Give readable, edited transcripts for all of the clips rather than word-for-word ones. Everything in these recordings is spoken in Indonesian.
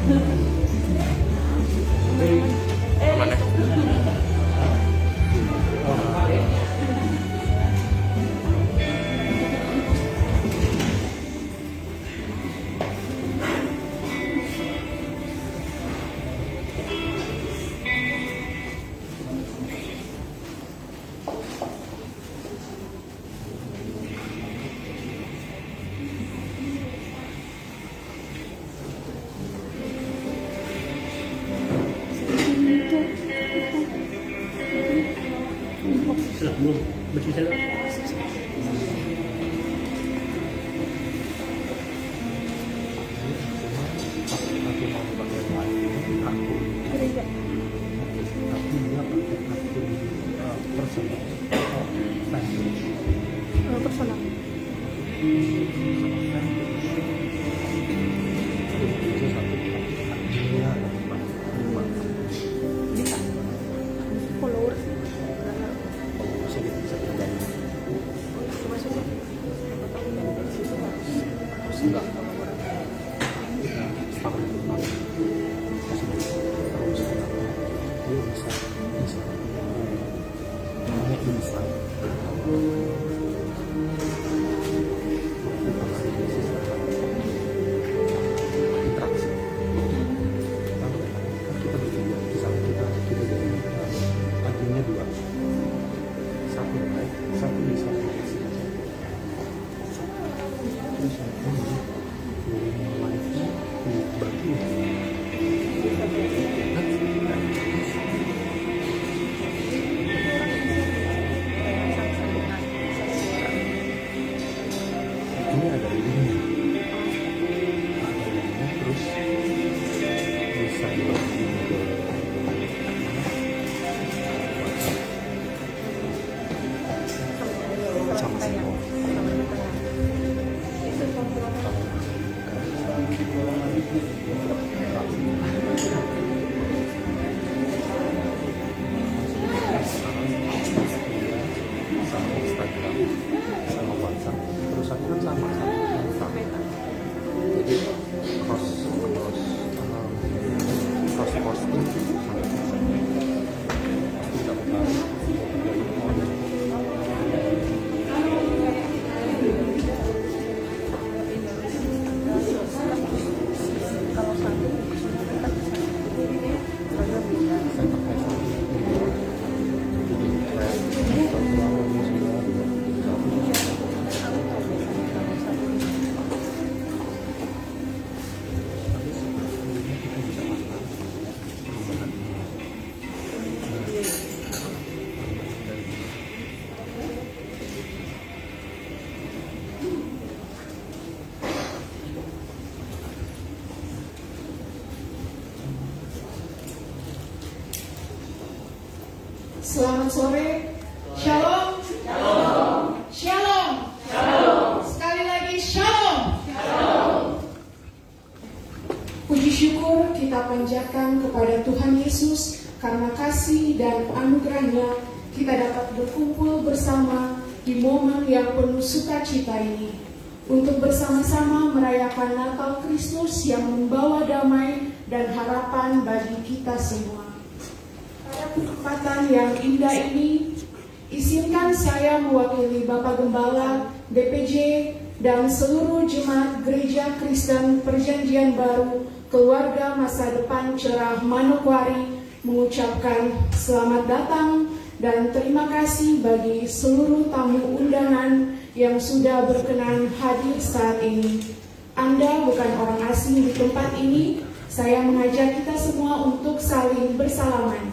Mana? Sudah belum bersih saya. Personal. Bisa. Followers. Enggak. Ini ada linknya, terus bisa dilogin ke sama semua. Sama Instagram, sama WhatsApp, terus aku kan sama jadi cross posting sama pasti dapat Kalau satu kita bisa. Kalau bisa. saya pakai Selamat sore, Shalom, Shalom, sekali lagi Shalom. Puji syukur kita panjatkan kepada Tuhan Yesus karena kasih dan anugerahnya kita dapat berkumpul bersama di momen yang penuh sukacita ini untuk bersama-sama merayakan Natal Kristus yang membawa damai dan harapan bagi kita semua. Pada kesempatan yang indah ini, izinkan saya mewakili Bapak Gembala, DPJ, dan seluruh jemaat Gereja Kristen Perjanjian Baru Keluarga Masa Depan Cerah Manokwari mengucapkan selamat datang dan terima kasih bagi seluruh tamu undangan yang sudah berkenan hadir saat ini. Anda bukan orang asing di tempat ini, saya mengajak kita semua untuk saling bersalaman.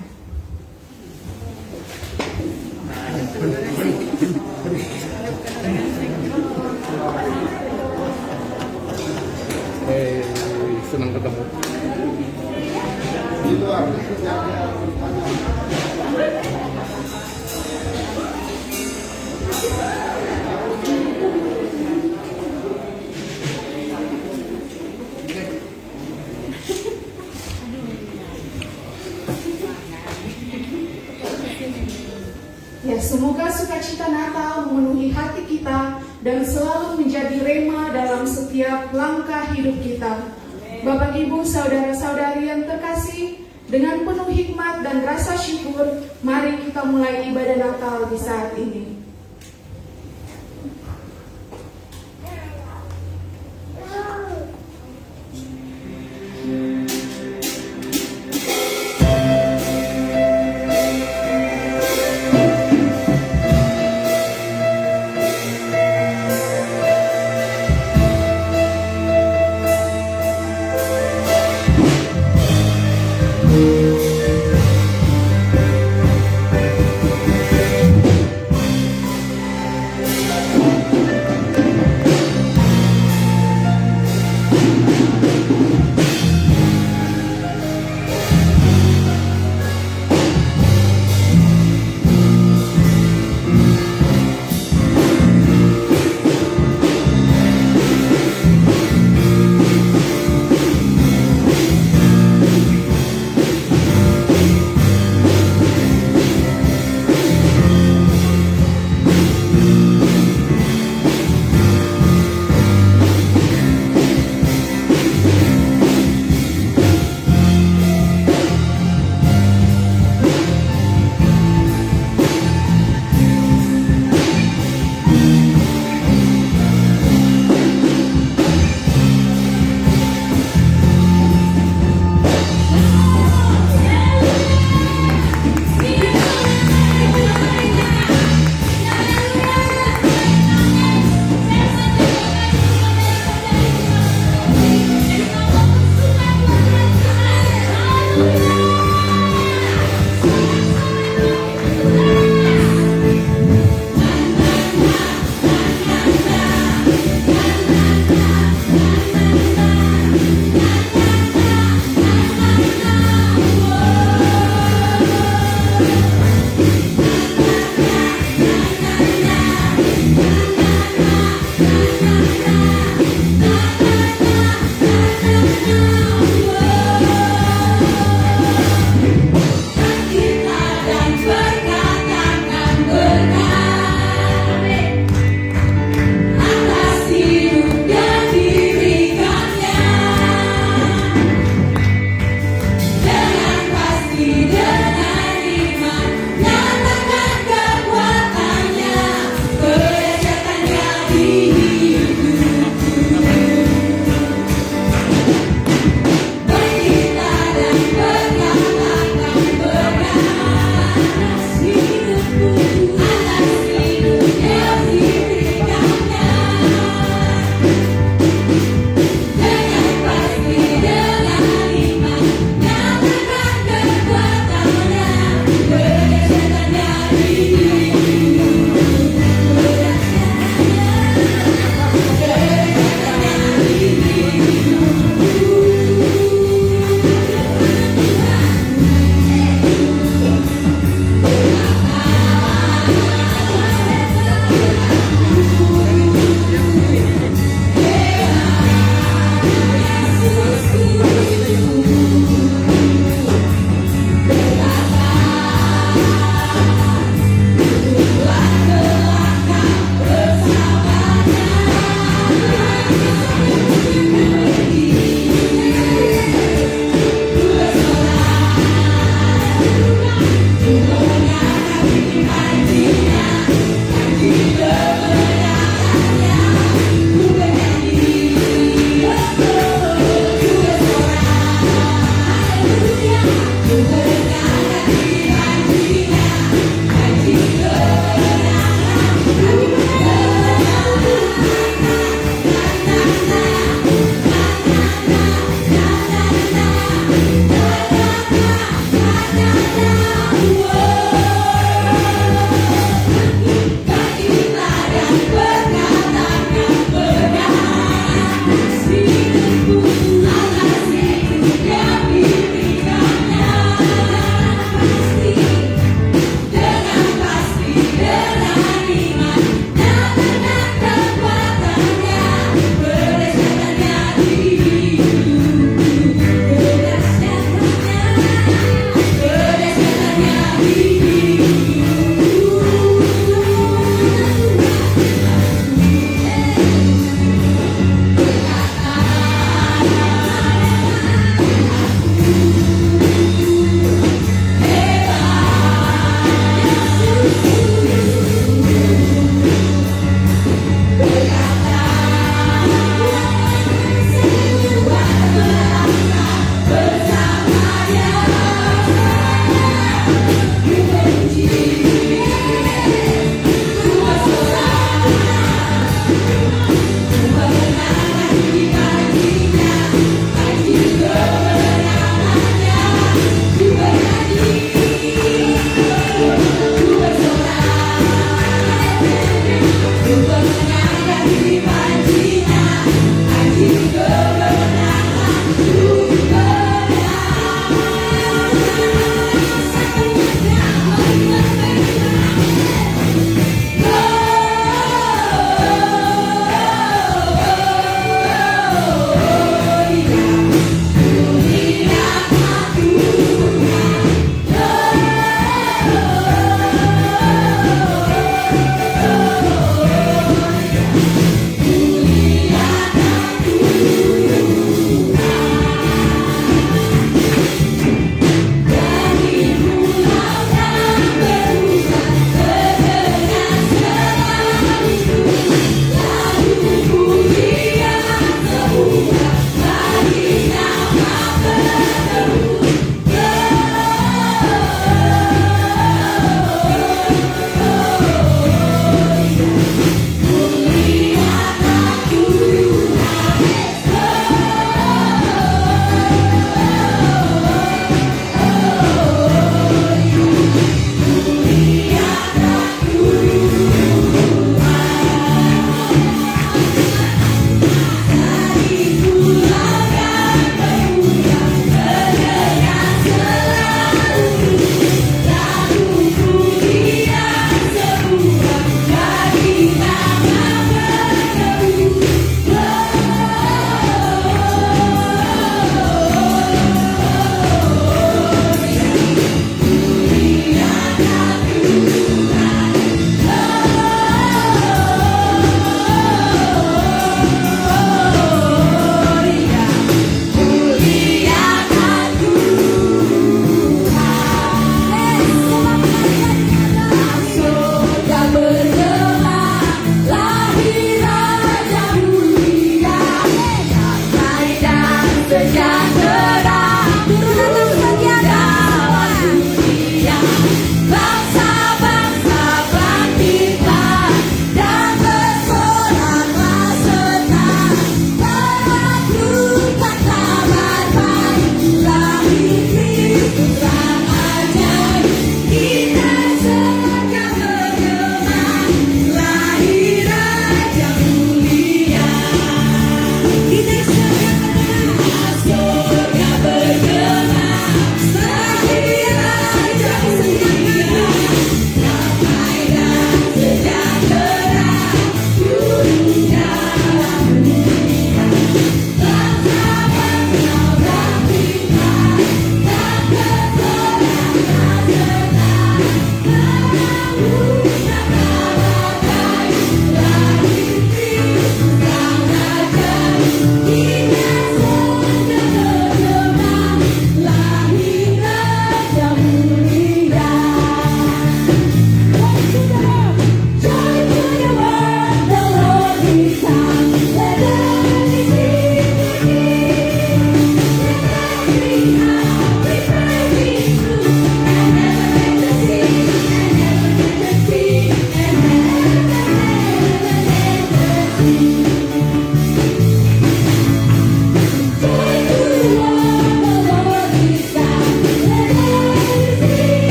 Senang ketemu. Ya, semoga sukacita Natal memenuhi hati kita dan selalu menjadi rema dalam setiap langkah hidup kita. Bapak Ibu, saudara-saudari yang terkasih, dengan penuh hikmat dan rasa syukur, mari kita mulai ibadah Natal di saat ini.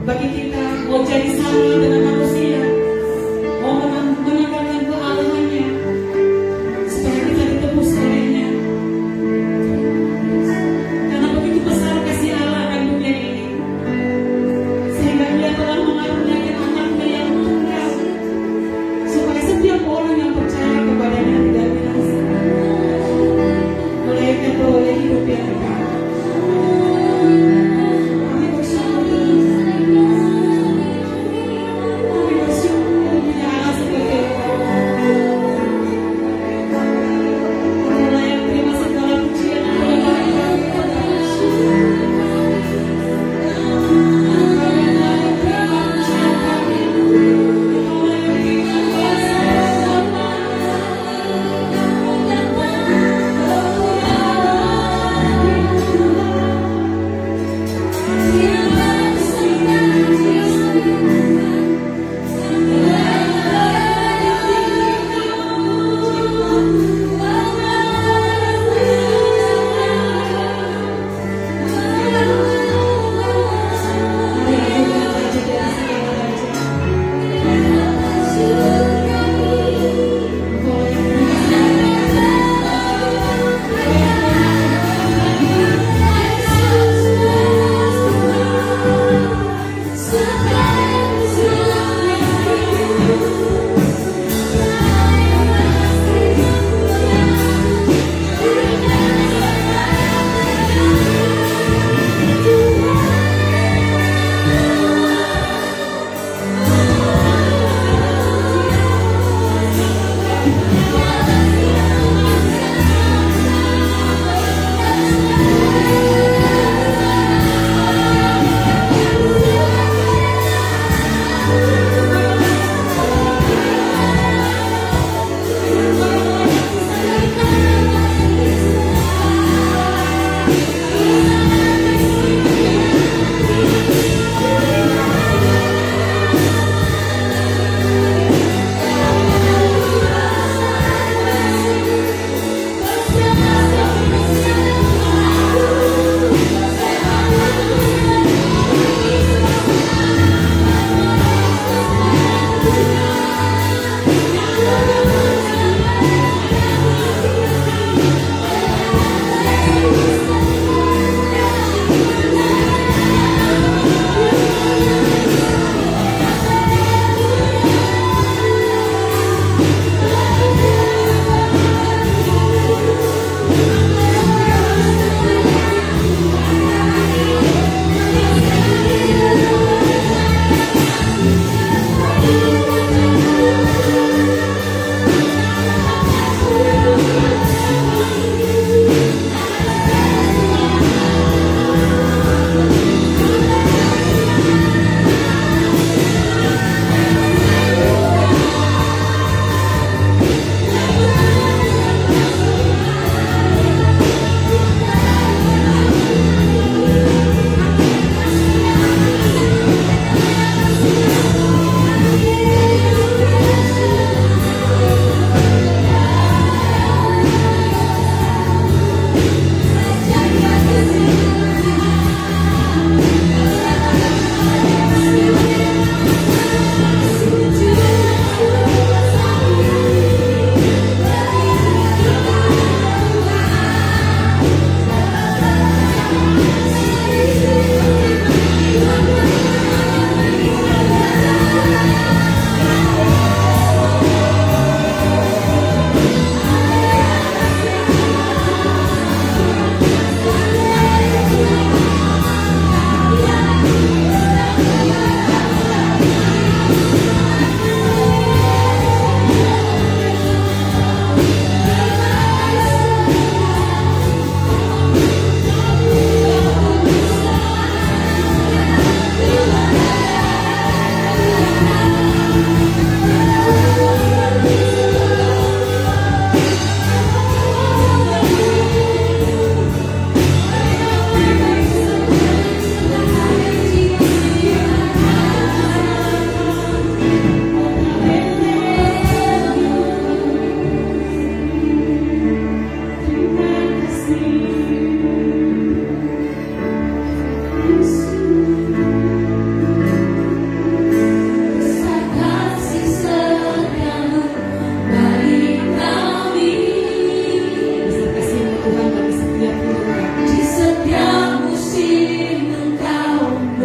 bagi kita mau jadi sama dengan manusia, mau menanggalkan kealahannya, supaya kita ditebus olehnya. Karena begitu besar kasih Allah akan dunia ini, sehingga Dia telah mengaruniakan anaknya yang tunggal, supaya setiap orang yang percaya kepadanya tidak binasa, melainkan beroleh hidup yang kekal. Mari bersama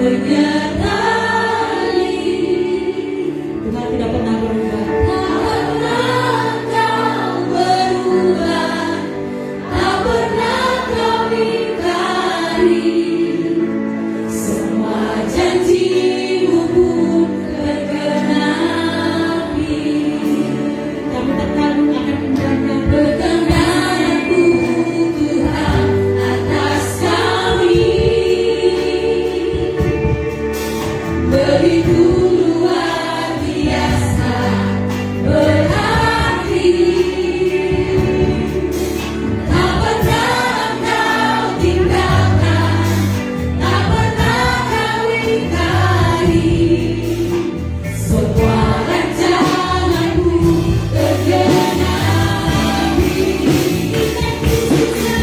menyertai. Tuhan tidak pernah berubah. Tak pernah kau berubah, tak pernah kau ingkari. Semua janjimu pun tergenapi. Kami terkagum akan kebenaran-Mu Tuhan atas kami. Begitu luar biasa berarti. Tak pernah kau tinggalkan, tak pernah kau ingkari. Semua rancangan-Mu tergenapi.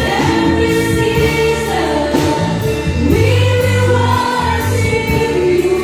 Every season we will worship You.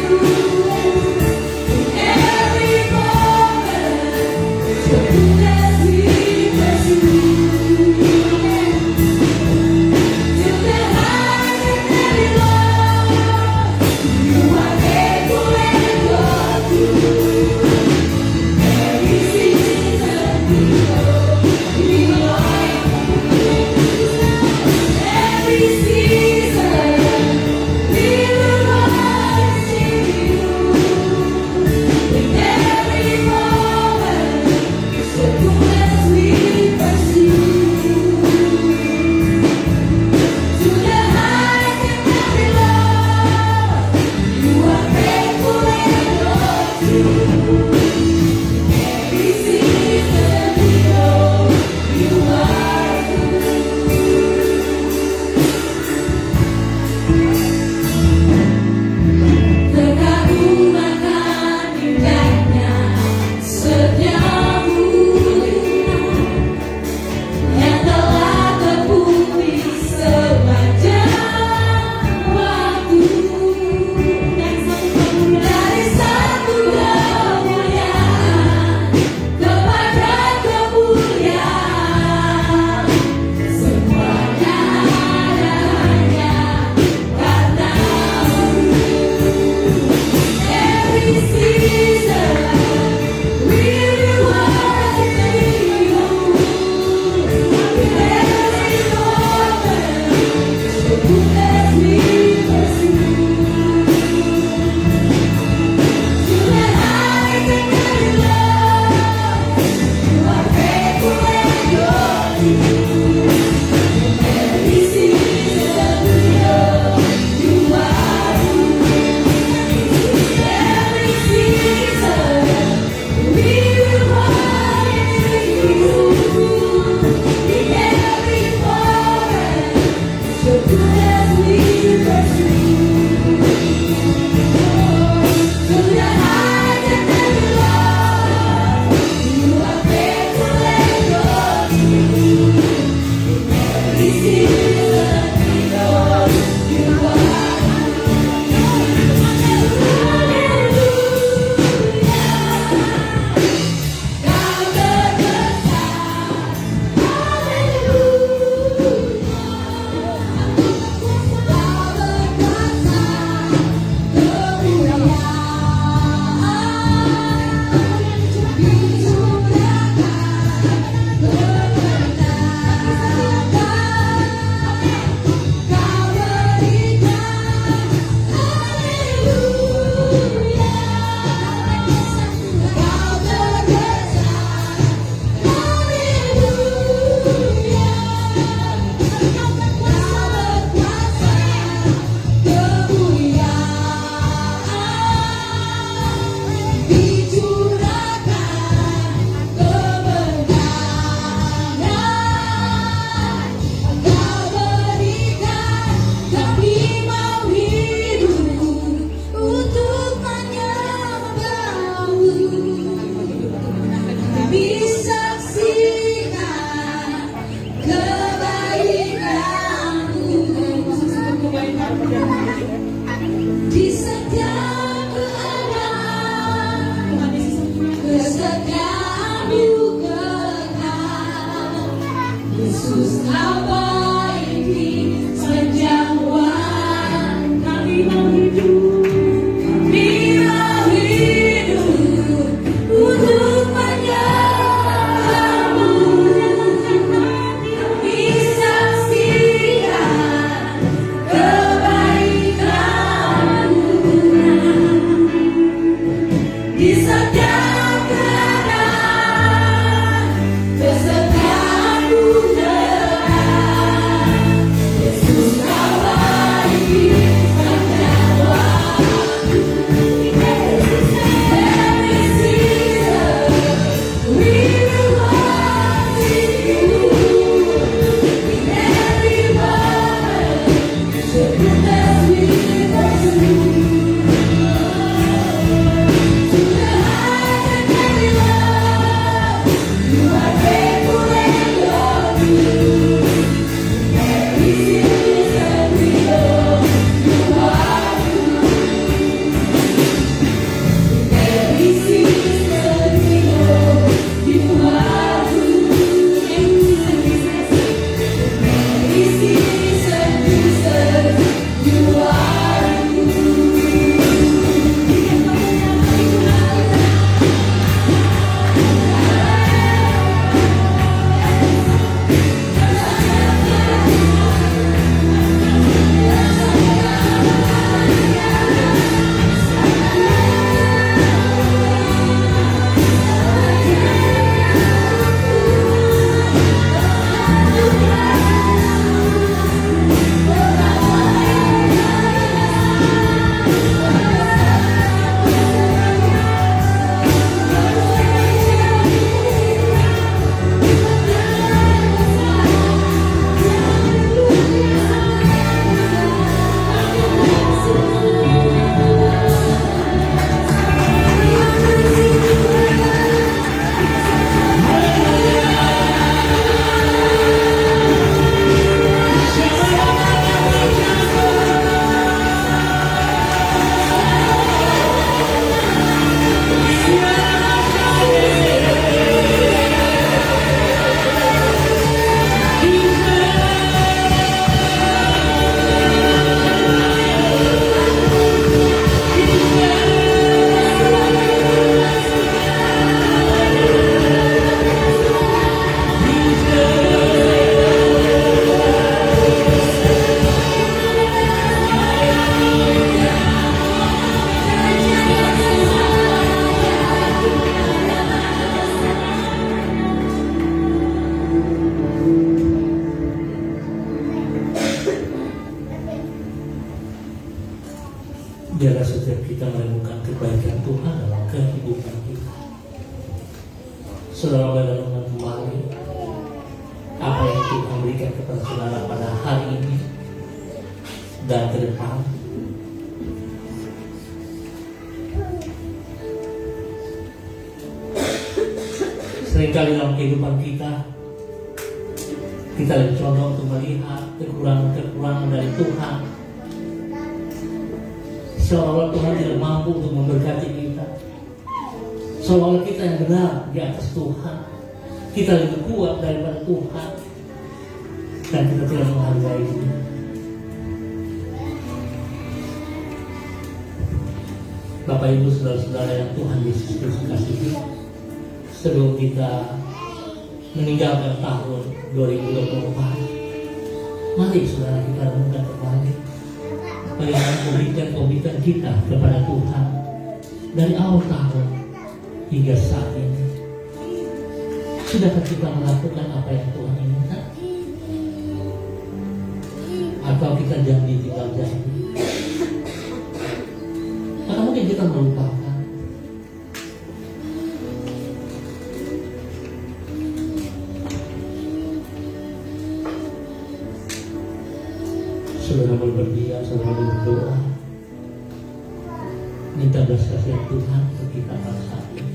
Biarlah setiap kita menemukan kebaikan Tuhan dalam kehidupan kita. Saudara merenungkan kembali apa yang Tuhan berikan kepada saudara pada hari ini dan ke depan. Seringkali dalam kehidupan kita dicoba untuk melihat kekurangan-kekurangan dari Tuhan. Seolah-olah Tuhan tidak mampu untuk memberkati kita. Seolah-olah kita yang benar di atas Tuhan. Kita lebih kuat daripada Tuhan. Dan kita tidak menghargai Dia. Bapak Ibu saudara-saudara yang Tuhan Yesus Kristus kasihi, sebelum kita meninggalkan tahun 2024, mari saudara kita renungkan kembali bagaimana komitmen kita kepada Tuhan dari awal tahun hingga saat ini. Sudahkah kita melakukan apa yang Tuhan inginkan? Atau kita janji tinggal janji? Atau mungkin kita melupakan? Saudara berdiam, saudara berdoa, minta belas kasihan Tuhan untuk kita pada saat ini.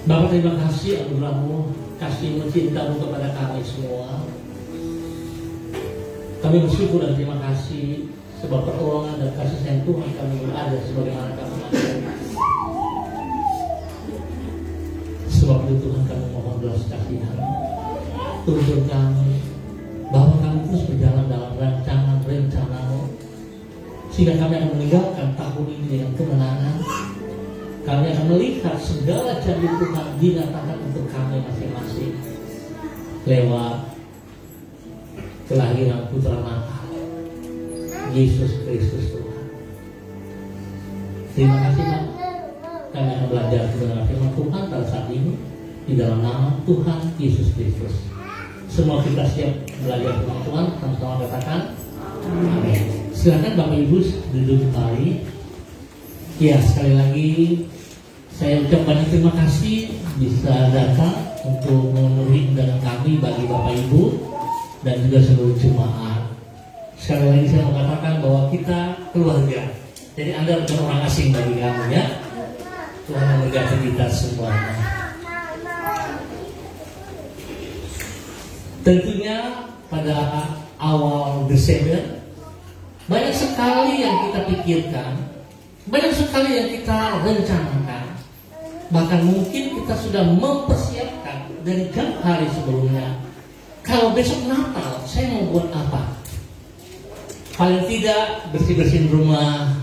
Bapak, terima kasih anugerah-Mu, kasih-Mu, cinta-Mu kepada kami semua. Kami bersyukur dan terima kasih sebab pertolongan dan kasih sayang Tuhan kami berada sebagaimana kami ada. Sebab itu Tuhan kami mohon belas kasihan, tuntun kami bahwa kami terus berjalan dalam rencana-Mu, sehingga kami akan meninggalkan tahun ini dengan kemenangan. Kami akan melihat segala janji Tuhan dinyatakan untuk kami masing-masing lewat kelahiran Putra Natal, Yesus Kristus Tuhan. Terima kasih Pak. Kami akan belajar kebenaran firman Tuhan pada saat ini di dalam nama Tuhan Yesus Kristus. Semua kita siap belajar firman Tuhan, sama-sama katakan amin. Silakan Bapak Ibu duduk kembali. Ya, sekali lagi saya ucap banyak terima kasih bisa datang untuk memenuhi undangan kami bagi Bapak Ibu dan juga seluruh jemaat. Sekali lagi saya mau katakan bahwa kita keluarga. Jadi Anda bukan orang asing bagi kami ya. Tuhan memberkati kita semuanya. Tentunya pada awal Desember banyak sekali yang kita pikirkan, banyak sekali yang kita rencanakan. Bahkan mungkin kita sudah mempersiapkan dari jauh hari sebelumnya. Kalau besok Natal, saya mau buat apa? Paling tidak bersih-bersihin rumah,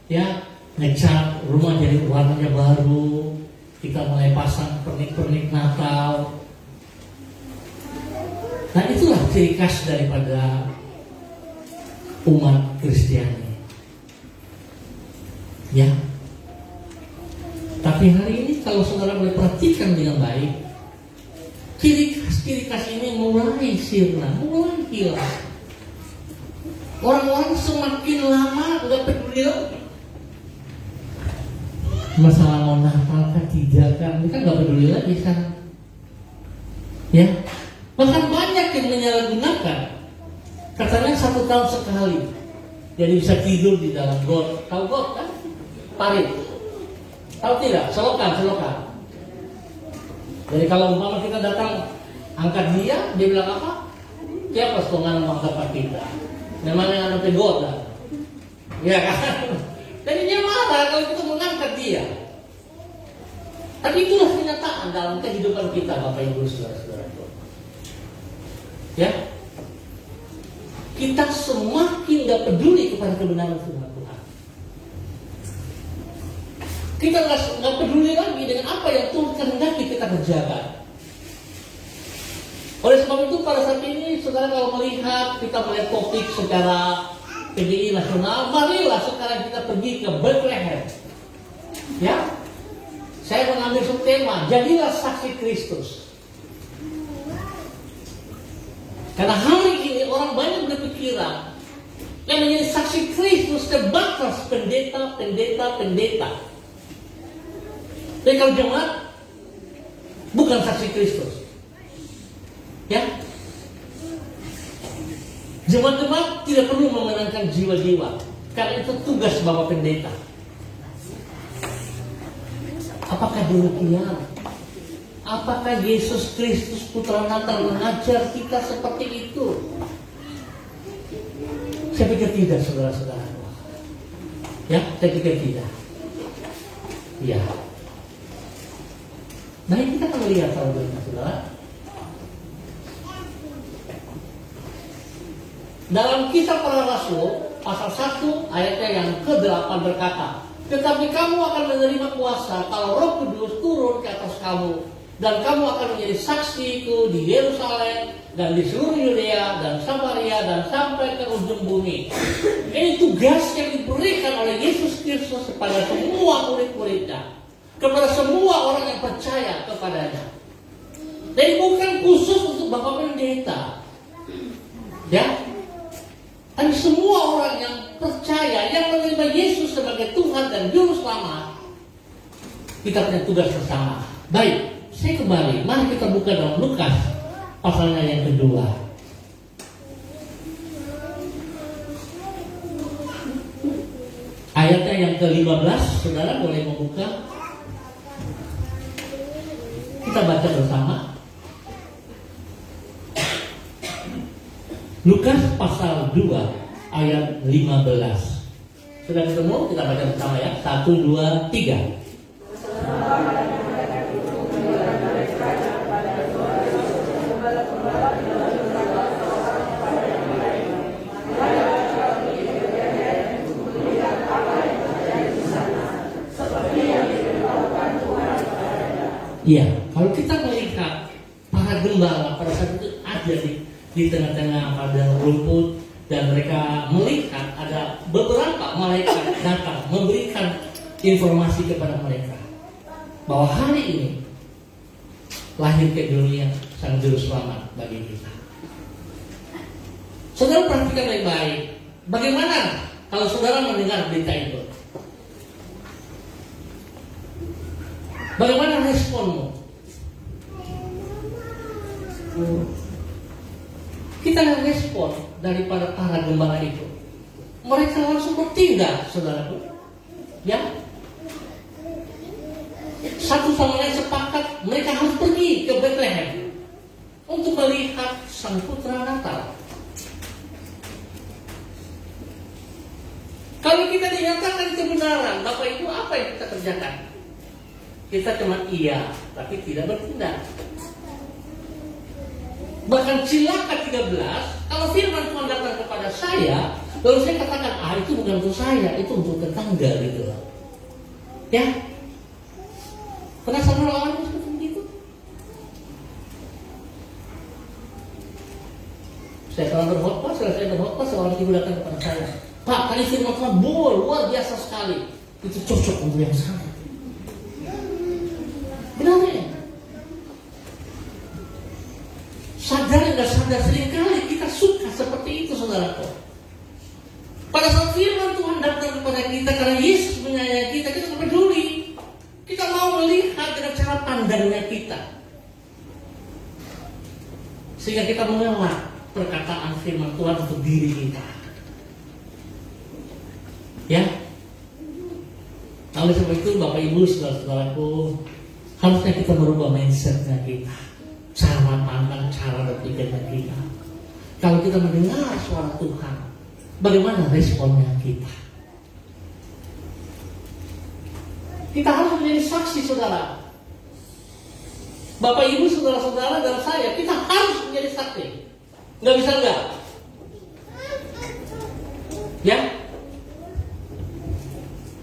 ya, ngecat rumah jadi warnanya baru. Kita mulai pasang pernik-pernik Natal. Nah, itulah ciri khas daripada umat Kristiani. Ya. Tapi hari ini kalau saudara boleh perhatikan dengan baik, ciri khas ini mulai sirna, mulai hilang. Orang-orang semakin lama nggak peduli lagi. Masalah mau Natal kan tidak kan, mereka nggak peduli lagi sekarang. Ya, bahkan banyak yang menyalahgunakan. Katanya 1 tahun sekali, jadi bisa tidur di dalam got. Tahu got kan? Parit. Tahu tidak? Selokan. Jadi kalau umpama kita datang angkat dia bilang apa? Siapa setengah mengangkat kita? Memangnya ada pegoda, ya kan? Jadi dia marah kalau kita mengangkat dia. Tapi itulah kenyataan dalam kehidupan kita, Bapak Ibu saudara-saudara. Ya, kita semakin gak peduli kepada kebenaran firman Tuhan. Kita gak peduli lagi dengan apa yang Tuhan kehendaki kita kerjakan. Oleh sebab itu pada saat ini saudara kalau melihat, kita melihat topik secara PGI Nasional, marilah sekarang kita pergi ke Bethlehem. Ya, saya mengambil subtema, jadilah saksi Kristus. Karena hari ini orang banyak berpikiran yang menjadi saksi Kristus terbatas pendeta. Tapi kalau jemaat bukan saksi Kristus, ya, jemaat tidak perlu memenangkan jiwa-jiwa, karena itu tugas Bapak Pendeta. Apakah demikian? Apakah Yesus Kristus Putra Natal mengajar kita seperti itu? Saya pikir tidak, saudara-saudara. Ya, saya pikir tidak. Ya. Nah, ini kita akan melihat, saudara. Dalam Kisah Para Rasul, pasal 1 ayatnya yang ke-8 berkata, tetapi kamu akan menerima kuasa kalau Roh Kudus turun ke atas kamu, dan kamu akan menjadi saksiku di Yerusalem dan di seluruh Yudea dan Samaria dan sampai ke ujung bumi. Ini tugas yang diberikan oleh Yesus Kristus kepada semua murid-muridnya, kepada semua orang yang percaya kepadanya. Jadi bukan khusus untuk Bapak Pendeta, ya, tapi semua orang yang percaya, yang menerima Yesus sebagai Tuhan dan Juru Selamat, kita punya tugas bersama. Baik, saya kembali, mari kita buka dalam Lukas pasalnya yang kedua. Ayatnya yang ke-15, saudara boleh membuka. Kita baca bersama. Lukas pasal 2 ayat 15. Sudah ketemu? Kita baca bersama ya. 1, 2, 3. Iya, kalau kita melihat para gembala pada saat itu ada di tengah-tengah padang rumput, dan mereka melihat ada beberapa malaikat datang memberikan informasi kepada mereka bahwa hari ini lahir ke dunia sang juru selamat bagi kita. Saudara perhatikan baik-baik, bagaimana kalau saudara mendengar berita itu? Bagaimana responmu? Kita lihat respon daripada para gembala itu. Mereka langsung bertindak, saudaraku. Ya, satu sama lain sepakat mereka harus pergi ke Bethlehem untuk melihat sang putra Natal. Kalau kita dinyatakan kebenaran, Bapak Ibu, apa yang kita kerjakan? Kita cuma iya, tapi tidak bertindak. Bahkan Cilaka 13, kalau firman Tuhan datang kepada saya, lalu saya katakan, itu bukan untuk saya, itu untuk tetangga gitu loh. Ya, pernah sama orang seperti itu? Saya pernah berkhotbah, selesai berkhotbah, seorang ibu datang kepada saya, Pak, tadi firman Tuhan luar biasa sekali, itu cocok untuk yang sana. Benar ya? Sadar nggak sadar, seringkali kita suka seperti itu, saudaraku. Pada saat firman Tuhan datang kepada kita karena Yesus menyayangi kita, kita nggak peduli. Kita mau melihat dengan cara pandangnya kita, sehingga kita mengelak perkataan firman Tuhan untuk diri kita. Ya, oleh sebab itu Bapak Ibu, saudara-saudaraku, harusnya kita merubah mindsetnya kita, cara pandang, cara berpikirnya kita. Kalau kita mendengar suara Tuhan, bagaimana responnya kita? Kita harus menjadi saksi, saudara. Bapak Ibu, saudara-saudara dan saya, kita harus menjadi saksi. Nggak bisa enggak? Ya?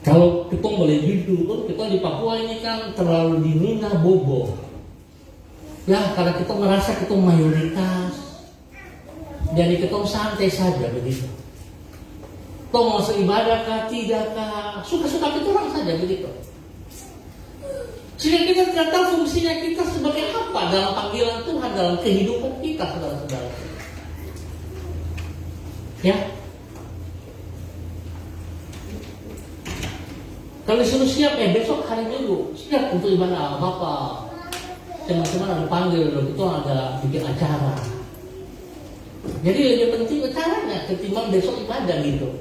Kalau kita boleh jujur, kita di Papua ini kan terlalu dimina bobo. Ya, karena kita merasa kita mayoritas, jadi kita santai saja begitu. Toh mau seibadah kah, tidak kah, suka-suka kita orang saja begitu. Sehingga kita tidak tahu fungsinya kita sebagai apa dalam panggilan Tuhan, dalam kehidupan kita, saudara-saudara. Ya. Kalau disuruh siap, besok hari Minggu siap untuk ibadah Bapak. Teman-teman ada panggil, itu ada bikin acara. Jadi lebih penting acaranya ketimbang besok ibadah gitu.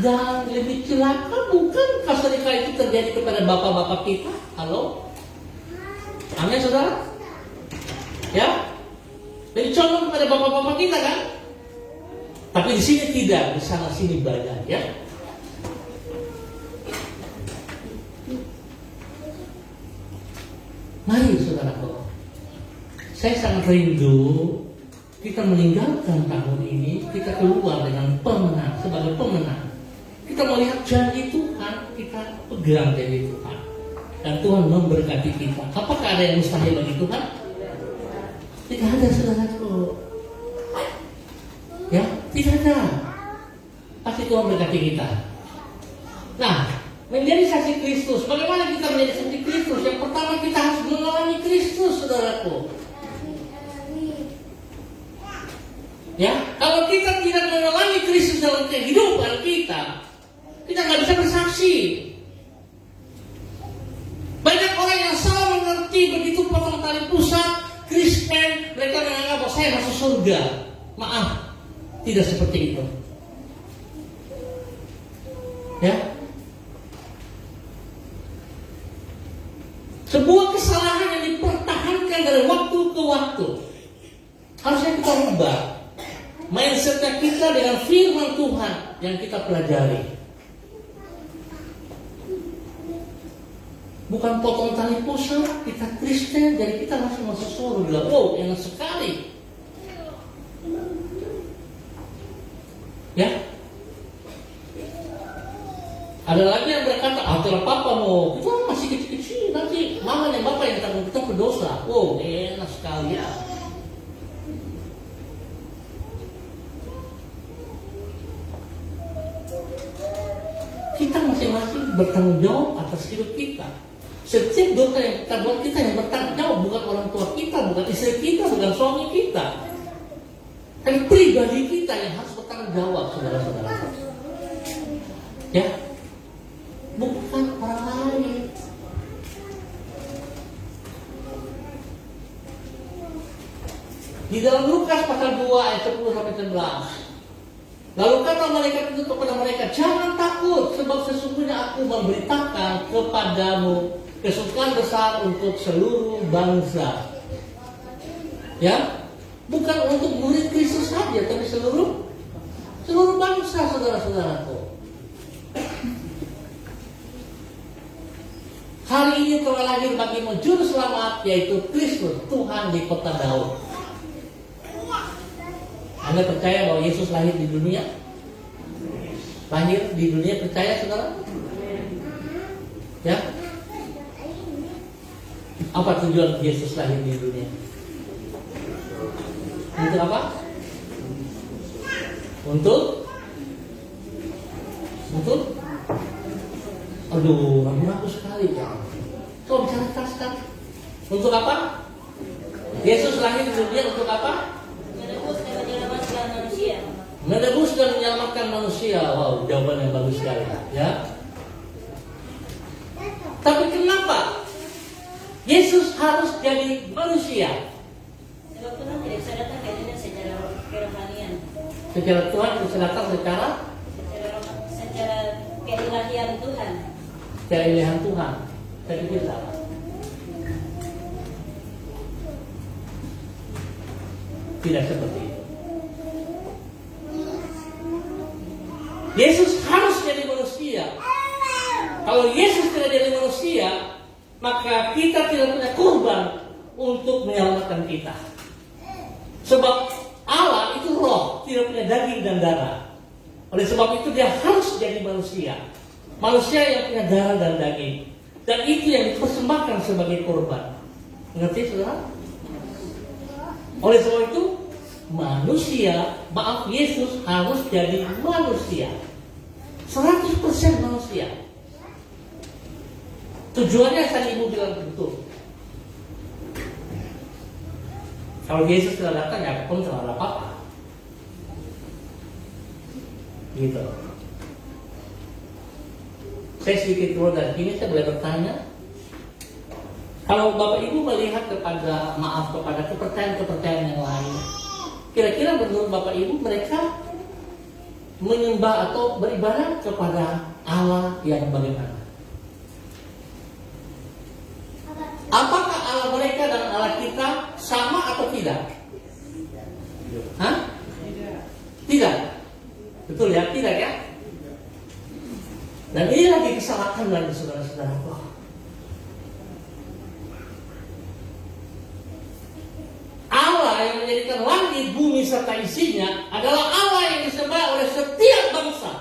Dan lebih celaka bukankah seringkali itu terjadi kepada bapak-bapak kita? Halo? Amin, saudara? Ya? Lebih condong kepada bapak-bapak kita kan? Tapi di sini tidak, di sana sini banyak ya. Mari saudaraku, saya sangat rindu kita meninggalkan tahun ini, kita keluar dengan pemenang, sebagai pemenang. Kita melihat janji Tuhan, kita pegang janji Tuhan. Dan Tuhan memberkati kita. Apakah ada yang mustahil bagi Tuhan? Tidak ada, saudaraku. Ya, tidak ada. Pasti Tuhan berkati kita. Nah, menjadi saksi Kristus. Bagaimana kita menjadi saksi Kristus? Yang pertama kita harus mengalami Kristus, saudaraku. Ya, kalau kita tidak mengalami Kristus dalam kehidupan kita nggak bisa bersaksi. Banyak orang yang salah mengerti begitu potong tali pusat Kristen, mereka menganggap bahwa saya masuk surga. Maaf, tidak seperti itu. Ya. Sebuah kesalahan yang dipertahankan dari waktu ke waktu. Harusnya kita rubah mindsetnya kita dengan firman Tuhan yang kita pelajari. Bukan potong tali pusat, kita Kristen, jadi kita langsung masuk surga. Wow, enak sekali. Ya. Ada lagi yang berkata, kalau papa mau, kita masih kecil-kecil, nanti mama dan bapak yang tanggung kita berdosa. Wow, enak sekali ya. Kita masing-masing bertanggung jawab atas hidup kita. Setiap dosa yang kita buat, kita yang bertanggung jawab, bukan orang tua kita, bukan istri kita, bukan suami kita. Tapi pribadi kita yang harus bertanggung jawab, saudara-saudara. Ya, bukan orang lain. Di dalam Lukas pasal 2 ayat 10 sampai 11. Lalu kata malaikat itu kepada mereka, jangan takut, sebab sesungguhnya aku memberitakan kepadamu kesukaan besar untuk seluruh bangsa. Ya, bukan untuk murid Kristus saja, tapi seluruh bangsa, saudara-saudaraku. Hari ini telah lahir bagimu juru selamat, yaitu Kristus, Tuhan di kota Daud. Anda percaya bahwa Yesus lahir di dunia? Lahir di dunia, percaya saudara? Ya? Apa tujuan Yesus lahir di dunia? Untuk apa? Untuk? Aduh, ragu-ragu sekali ya. Kau bicara keras kan? Untuk apa? Yesus lahir di dunia untuk apa? Menebus dan menyelamatkan manusia. Wow, jawaban yang bagus sekali ya. Tapi kenapa Yesus harus jadi manusia? Sebab Tuhan tidak bisa datang ke dunia secara kerohanian. Secara Tuhan bisa datang secara keilahian Tuhan. Keilahian Tuhan. Saya pikir salah. Tidak seperti itu. Yesus harus jadi manusia. Kalau Yesus tidak jadi manusia, maka kita tidak punya korban untuk menyelamatkan kita. Sebab Allah itu roh, tidak punya daging dan darah. Oleh sebab itu dia harus jadi manusia. Manusia yang punya darah dan daging. Dan itu yang dipersembahkan sebagai korban. Mengerti saudara? Oleh sebab itu, manusia, maaf, Yesus harus jadi manusia, 100% manusia. Tujuannya tadi Ibu bilang betul. Kalau Yesus tidak datang, ya pun tidak ada apa-apa. Gitu. Saya sedikit keluar dari sini, saya boleh bertanya. Kalau Bapak Ibu melihat kepada kepercayaan yang lain, kira-kira menurut Bapak Ibu mereka menyembah atau beribadah kepada Allah yang bagaimana? Apakah Allah mereka dan Allah kita sama atau tidak? Hah? Tidak. Betul ya? Tidak ya? Dan ini lagi kesalahan dari saudara-saudaraku. Allah yang menjadikan langit, bumi serta isinya adalah Allah yang disembah oleh setiap bangsa.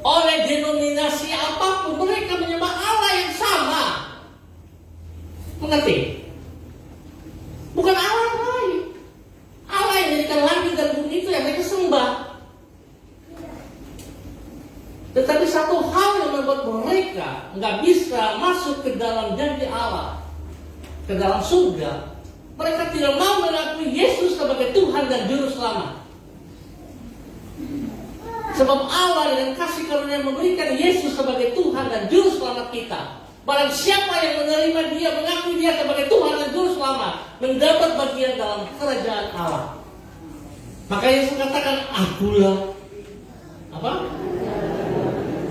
Oleh denominasi apapun mereka menyembah Allah yang sama. Mengerti? Bukan Allah yang lain. Allah yang menjadikan langit dan bumi itu yang mereka sembah. Tetapi satu hal yang membuat mereka nggak bisa masuk ke dalam janji Allah, ke dalam surga, mereka tidak mau mengakui Yesus sebagai Tuhan dan Juru Selamat. Sebab Allah dengan kasih karunia memberikan Yesus sebagai Tuhan dan Juru Selamat kita. Barang siapa yang menerima Dia, mengakui Dia sebagai Tuhan dan Juru Selamat, mendapat bagian dalam kerajaan Allah. Maka Yesus katakan, akulah apa?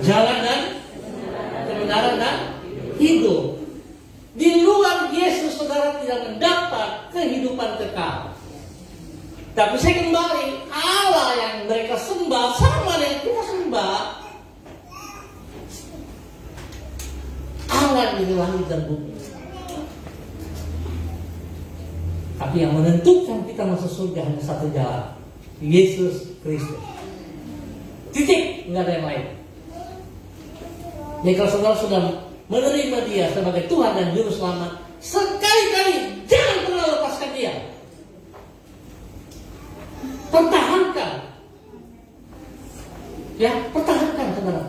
Jalan dan kebenaran dan hidup. Di luar Yesus saudara tidak mendapat kehidupan kekal. Tapi saya kembali, Allah yang mereka sembah sama dengan kita sembah. Allah di langit dan bumi. Tapi yang menentukan kita masuk surga hanya satu jalan, Yesus Kristus. Titik, nggak ada yang lain. Jadi kalau saudara sudah menerima Dia sebagai Tuhan dan Juru Selamat, sekali-kali jangan pernah lepaskan Dia. Pertahankan. Ya, pertahankan saudara.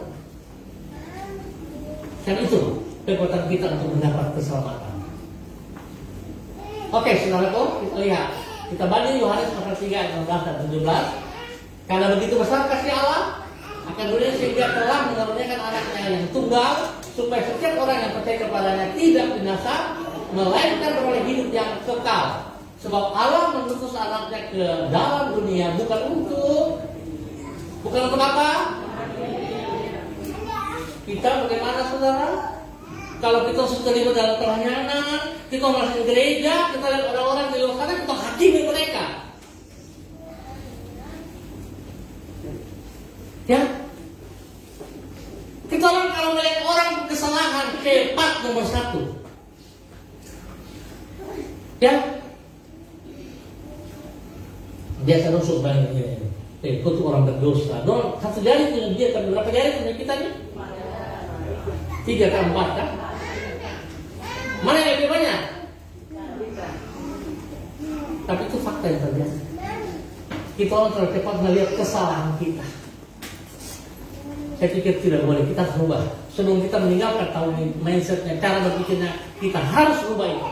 Dan itu kekuatan kita untuk mendapat keselamatan. Oke, saudaraku, kita lihat. Kita banding Yohanes pasal 3 ayat 16 dan 17. Karena begitu besar kasih Allah akan dunia sehingga telah mengaruniakan anaknya yang tunggal, supaya setiap orang yang percaya kepadanya tidak binasa, melainkan beroleh hidup yang kekal. Sebab Allah mengutus anaknya ke dalam dunia bukan untuk apa? Kita bagaimana saudara? Kalau kita sudah terlibat dalam pelayanan, kita masuk gereja, kita lihat orang-orang di luar sana, kita hakimi mereka. Ya, kita orang kalau melihat orang kesalahan, cepat nomor 1. Ya, biasa nusuk banyak ini. Kau tuh orang berdosa. Dong, satu jari punya dia, tapi berapa jari punya kita nih? 3 ke 4 kan? Mana yang lebih banyak? Tapi itu fakta yang terjadi. Kita orang terlalu cepat melihat kesalahan kita. Saya pikir tidak boleh, kita harus rubah. Sebelum kita meninggalkan tahun ini, mindsetnya, cara berpikirnya, kita harus rubah itu.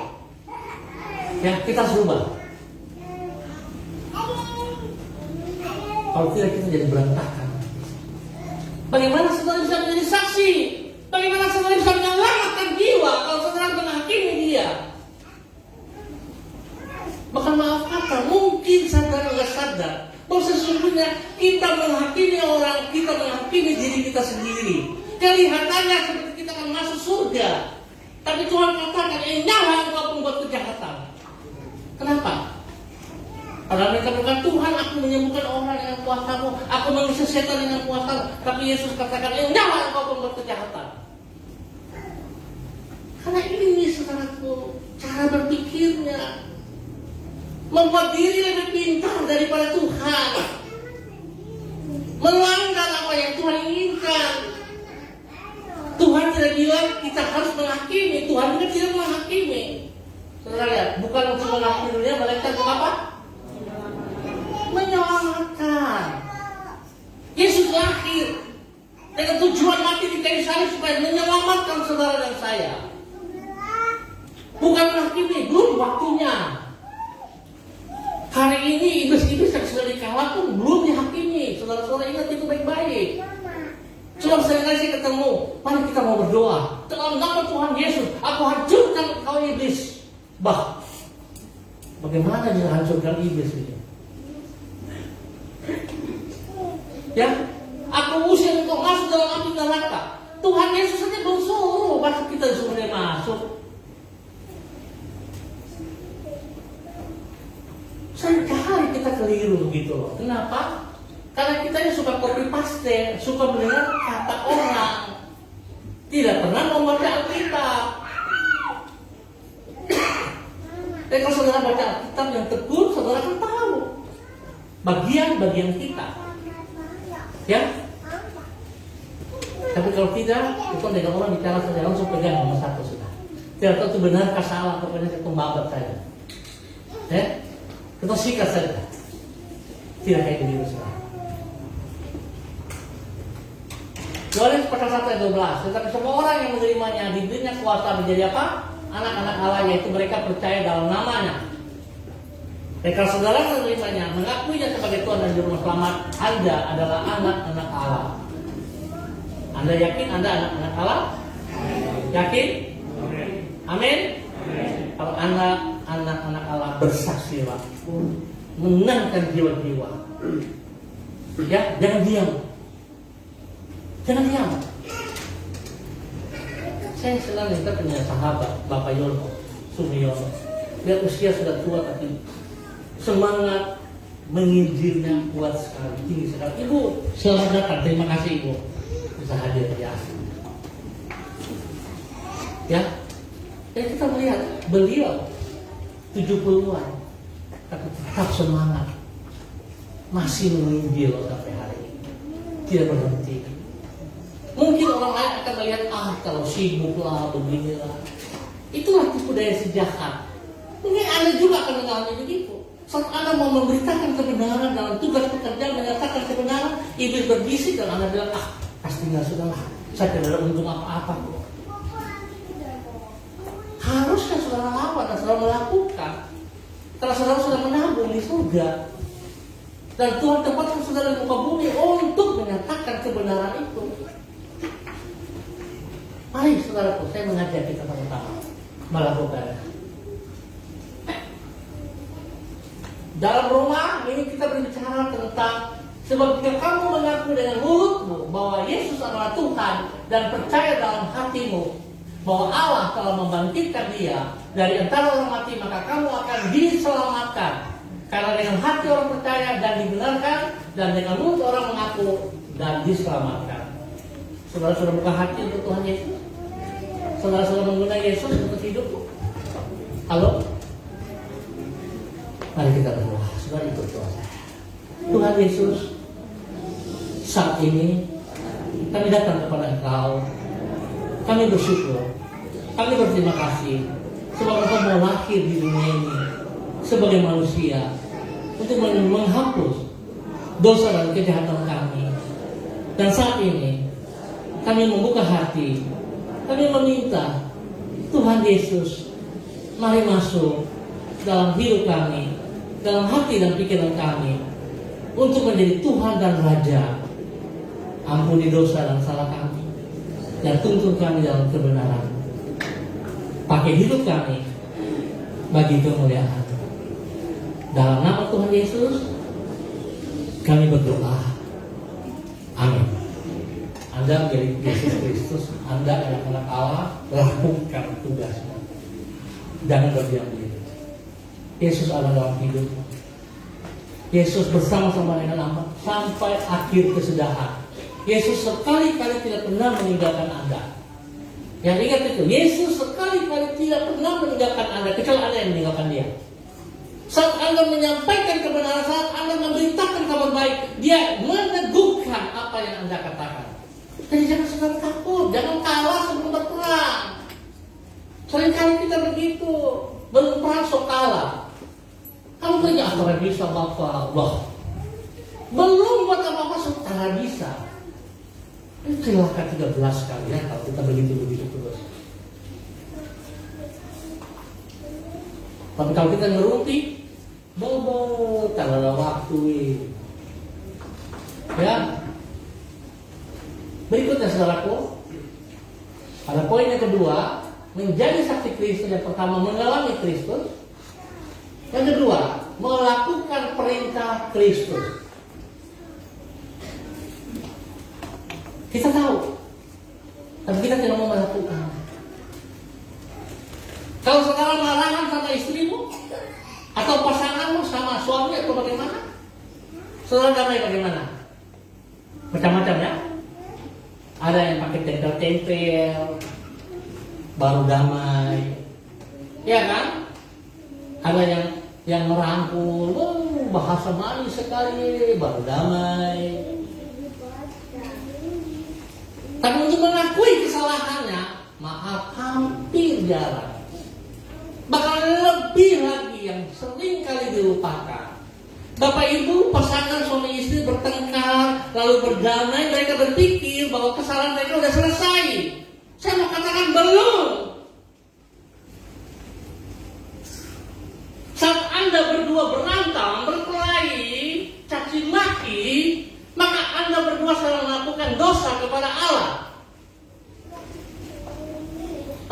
Ya, kita harus rubah. Kalau tidak, kita jadi berantakan. Bagaimana saudara bisa menjadi saksi? Bagaimana saudara bisa menyelamatkan jiwa kalau saudara menghakimi dia? Bahkan maaf kata, mungkin saudara nggak sadar bahwa sesungguhnya kita menghakimi orang, kita menghakimi diri kita sendiri. Kelihatannya seperti kita akan masuk surga, tapi Tuhan katakan, nyawa engkau pembuat kejahatan. Kenapa? Padahal mereka bukan Tuhan, aku menyembuhkan orang dengan kuasamu, aku mengusir setan dengan kuasamu. Tapi Yesus katakan, nyawa engkau pembuat kejahatan. Karena ini saudaraku, cara berpikirnya membuat diri lebih pintar daripada Tuhan, melanggar apa yang Tuhan inginkan. Tuhan tidak bilang kita harus menghakimi, Tuhan juga tidak menghakimi. Saudara lihat, bukan untuk mengakhiri dunia, melainkan untuk apa? Menyelamatkan. Yesus lahir dengan tujuan mati di kayu salib supaya menyelamatkan saudara dan saya. Bukan menghakimi, belum waktunya. Hari ini iblis-iblis yang sudah dikalah pun belum dihakimi. Saudara-saudara ingat itu baik-baik. Cuma seringkali saya ketemu, mari kita mau berdoa. Dalam nama Tuhan Yesus, aku hancurkan kau iblis. Bah, bagaimana dia hancurkan iblis ini? Ya, aku usir engkau masuk dalam api neraka. Tuhan Yesus saja belum suruh, masa kita disuruh dia masuk? Seringkali kita keliru begitu loh. Kenapa? Karena kita ini suka copy paste, suka mendengar kata orang, tidak pernah membaca Alkitab. Dan kalau saudara baca Alkitab yang tekun, saudara akan tahu bagian-bagian kita. Ya? Tapi kalau tidak, itu dengan orang bicara saja langsung pegang nomor satu sudah. Tidak tahu itu benar atau salah, pokoknya kita membabat saja. Ya? Kita sikat saja. Tidak kayak gini saudara. Yohanes pasal 1 ayat 12. Tetapi semua orang yang menerimanya diberinya kuasa menjadi apa? Anak-anak Allah, yaitu mereka percaya dalam namanya. Dan kalau saudara menerimanya, mengakuinya sebagai Tuhan dan Juru Selamat, Anda adalah anak-anak Allah. Anda yakin Anda anak-anak Allah? Yakin? Amin? Kalau Anda anak-anak Allah, bersaksilah, menangkan jiwa-jiwa. Ya, jangan diam. Jangan diam. Saya senang kita punya sahabat Bapak Yono, Sumiyono. Dia usia sudah tua tapi semangat menginjilnya kuat sekali, tinggi sekali. Ibu, selamat datang. Terima kasih Ibu bisa hadir ya. Ya, dan kita melihat beliau 70-an tapi tetap semangat, masih menginjil sampai hari ini, tidak berhenti. Mungkin orang lain akan melihat, kalau sibuk lah, beginilah. Itulah tipu daya si jahat. Mungkin Anda juga akan mengalami begitu. Saat Anda mau memberitakan kebenaran dalam tugas pekerjaan, menyatakan kebenaran, iblis berbisik dan Anda bilang, pastinya sudahlah, saya tidak ada untung apa-apa. Harusnya saudara lawan dan saudara melakukan. Karena saudara sudah menabung di surga. Dan Tuhan tempatkan saudara di muka bumi untuk menyatakan kebenaran itu. Mari saudaraku, saya mengajak kita sama-sama melakukan. Dalam Roma ini kita berbicara tentang sebab jika kamu mengaku dengan mulutmu bahwa Yesus adalah Tuhan dan percaya dalam hatimu bahwa Allah telah membangkitkan Dia dari antara orang mati, maka kamu akan diselamatkan. Karena dengan hati orang percaya dan dibenarkan, dan dengan mulut orang mengaku dan diselamatkan. Saudara sudah buka hati untuk Tuhan Yesus? Saudara sudah menggunakan Yesus untuk hidup? Halo? Mari kita berdoa. Saudara ikut doa saya. Tuhan Yesus, saat ini kami datang kepada Engkau. Kami bersyukur, kami berterima kasih sebab Engkau mau lahir di dunia ini sebagai manusia untuk menghapus dosa dan kejahatan kami. Dan saat ini kami membuka hati, kami meminta Tuhan Yesus, mari masuk dalam hidup kami, dalam hati dan pikiran kami, untuk menjadi Tuhan dan Raja. Ampuni dosa dan salah kami, dan tuntun kami dalam kebenaran. Pakai hidup kami bagi kemuliaan. Dalam nama Tuhan Yesus kami berdoa. Amin. Anda menjadi Yesus Kristus, Anda anak-anak Allah, lakukan tugasmu. Jangan berdiam diri. Yesus ada dalam hidupmu. Yesus bersama-sama dengan Anda sampai akhir kesudahan. Yesus sekali-kali tidak pernah meninggalkan Anda. Yang ingat itu, Yesus sekali-kali tidak pernah meninggalkan Anda, kecuali Anda yang meninggalkan Dia. Saat Anda menyampaikan kebenaran, saat Anda memberitakan kabar baik, Dia meneguhkan apa yang Anda katakan. Jadi jangan saudara takut, jangan kalah sebelum berperang. Seringkali kita begitu. belum merasa kalah. Kamu tanya apa bisa Bapak Allah? Belum buat apa-apa sudah bisa. Ini celaka 13 kali ya kalau kita begitu terus. Tapi kalau kita ngeruti, bobo, tak ada waktu. Ya. Berikutnya saudaraku, pada poin yang kedua, menjadi saksi Kristus. Yang pertama, mengalami Kristus. Yang kedua, melakukan perintah Kristus. Kita tahu, tapi kita tidak mau melakukan. Kalau saudara marah sama istrimu, atau pasanganmu sama suami atau bagaimana, saudara damai bagaimana? Macam-macam ya. Ada yang pakai tempel-tempel, baru damai, ya kan? Ada yang merangkul, bahasa manis sekali, baru damai. Tapi untuk mengakui kesalahannya, maaf, hampir jarang. Bahkan lebih lagi yang sering kali dilupakan. Bapak ibu, pasangan suami istri bertengkar, lalu berdamai, mereka berpikir bahwa kesalahan mereka sudah selesai. Saya mau katakan belum. Saat Anda berdua berantem, berkelahi, caci maki, maka Anda berdua sedang melakukan dosa kepada Allah.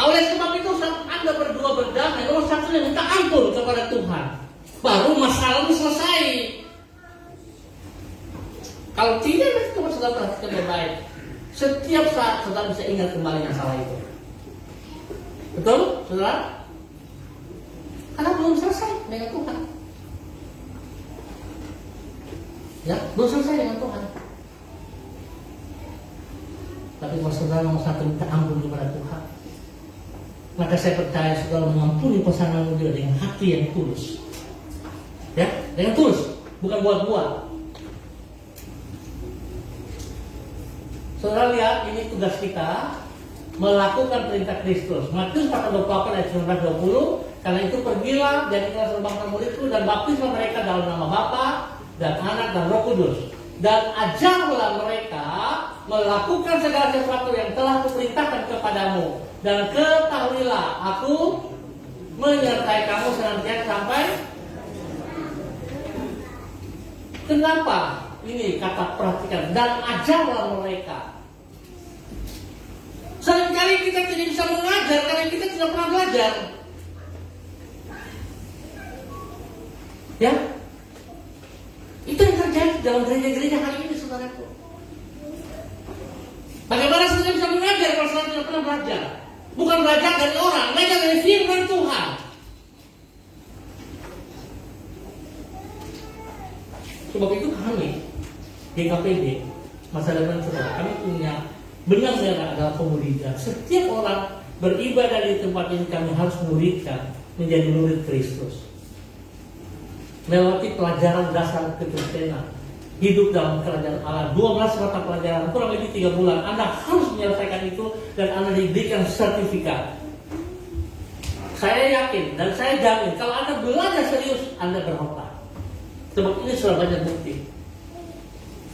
Oleh sebab itu saat Anda berdua berdamai, nomor satunya minta ampun kepada Tuhan. Baru masalah itu selesai. Kalau tidak, coba saudara perhatikan baik-baik. Setiap saat saudara bisa ingat kembali masalah itu. Betul, saudara? Karena belum selesai dengan Tuhan. Ya, belum selesai dengan Tuhan. Tapi kalau saudara mau satu minta ampun kepada Tuhan, maka saya percaya saudara mengampuni pasangan juga dengan hati yang tulus. Ya, dengan tulus, bukan buat-buat. Saudara lihat, ini tugas kita melakukan perintah Kristus. Matius 4:28 ayat 19-20. Karena itu pergilah, jadikanlah sebangsa muridku dan baptislah mereka dalam nama Bapa dan Anak dan Roh Kudus. Dan ajarlah mereka melakukan segala sesuatu yang telah kuperintahkan kepadamu. Dan ketahuilah, aku menyertai kamu senantiasa sampai. Kenapa? Ini kata perhatikan, dan ajarlah mereka. Seringkali kita tidak bisa mengajar karena kita tidak pernah belajar. Ya, itu yang terjadi dalam gereja-gereja hari ini, saudaraku. Bagaimana saudara bisa mengajar kalau saudara tidak pernah belajar? Bukan belajar dari orang, belajar dari firman Tuhan. Sebab itu kami GKPD Masa Depan Saudara, kami punya benang merah adalah pemulihan. Setiap orang beribadah di tempat ini kami harus muridkan menjadi murid Kristus. Melewati pelajaran dasar kekristenan, hidup dalam kerajaan Allah, 12 mata pelajaran, kurang lebih 3 bulan. Anda harus menyelesaikan itu dan Anda diberikan sertifikat. Saya yakin dan saya jamin kalau Anda belajar serius, Anda berkhotbah. Sebab ini sudah banyak bukti.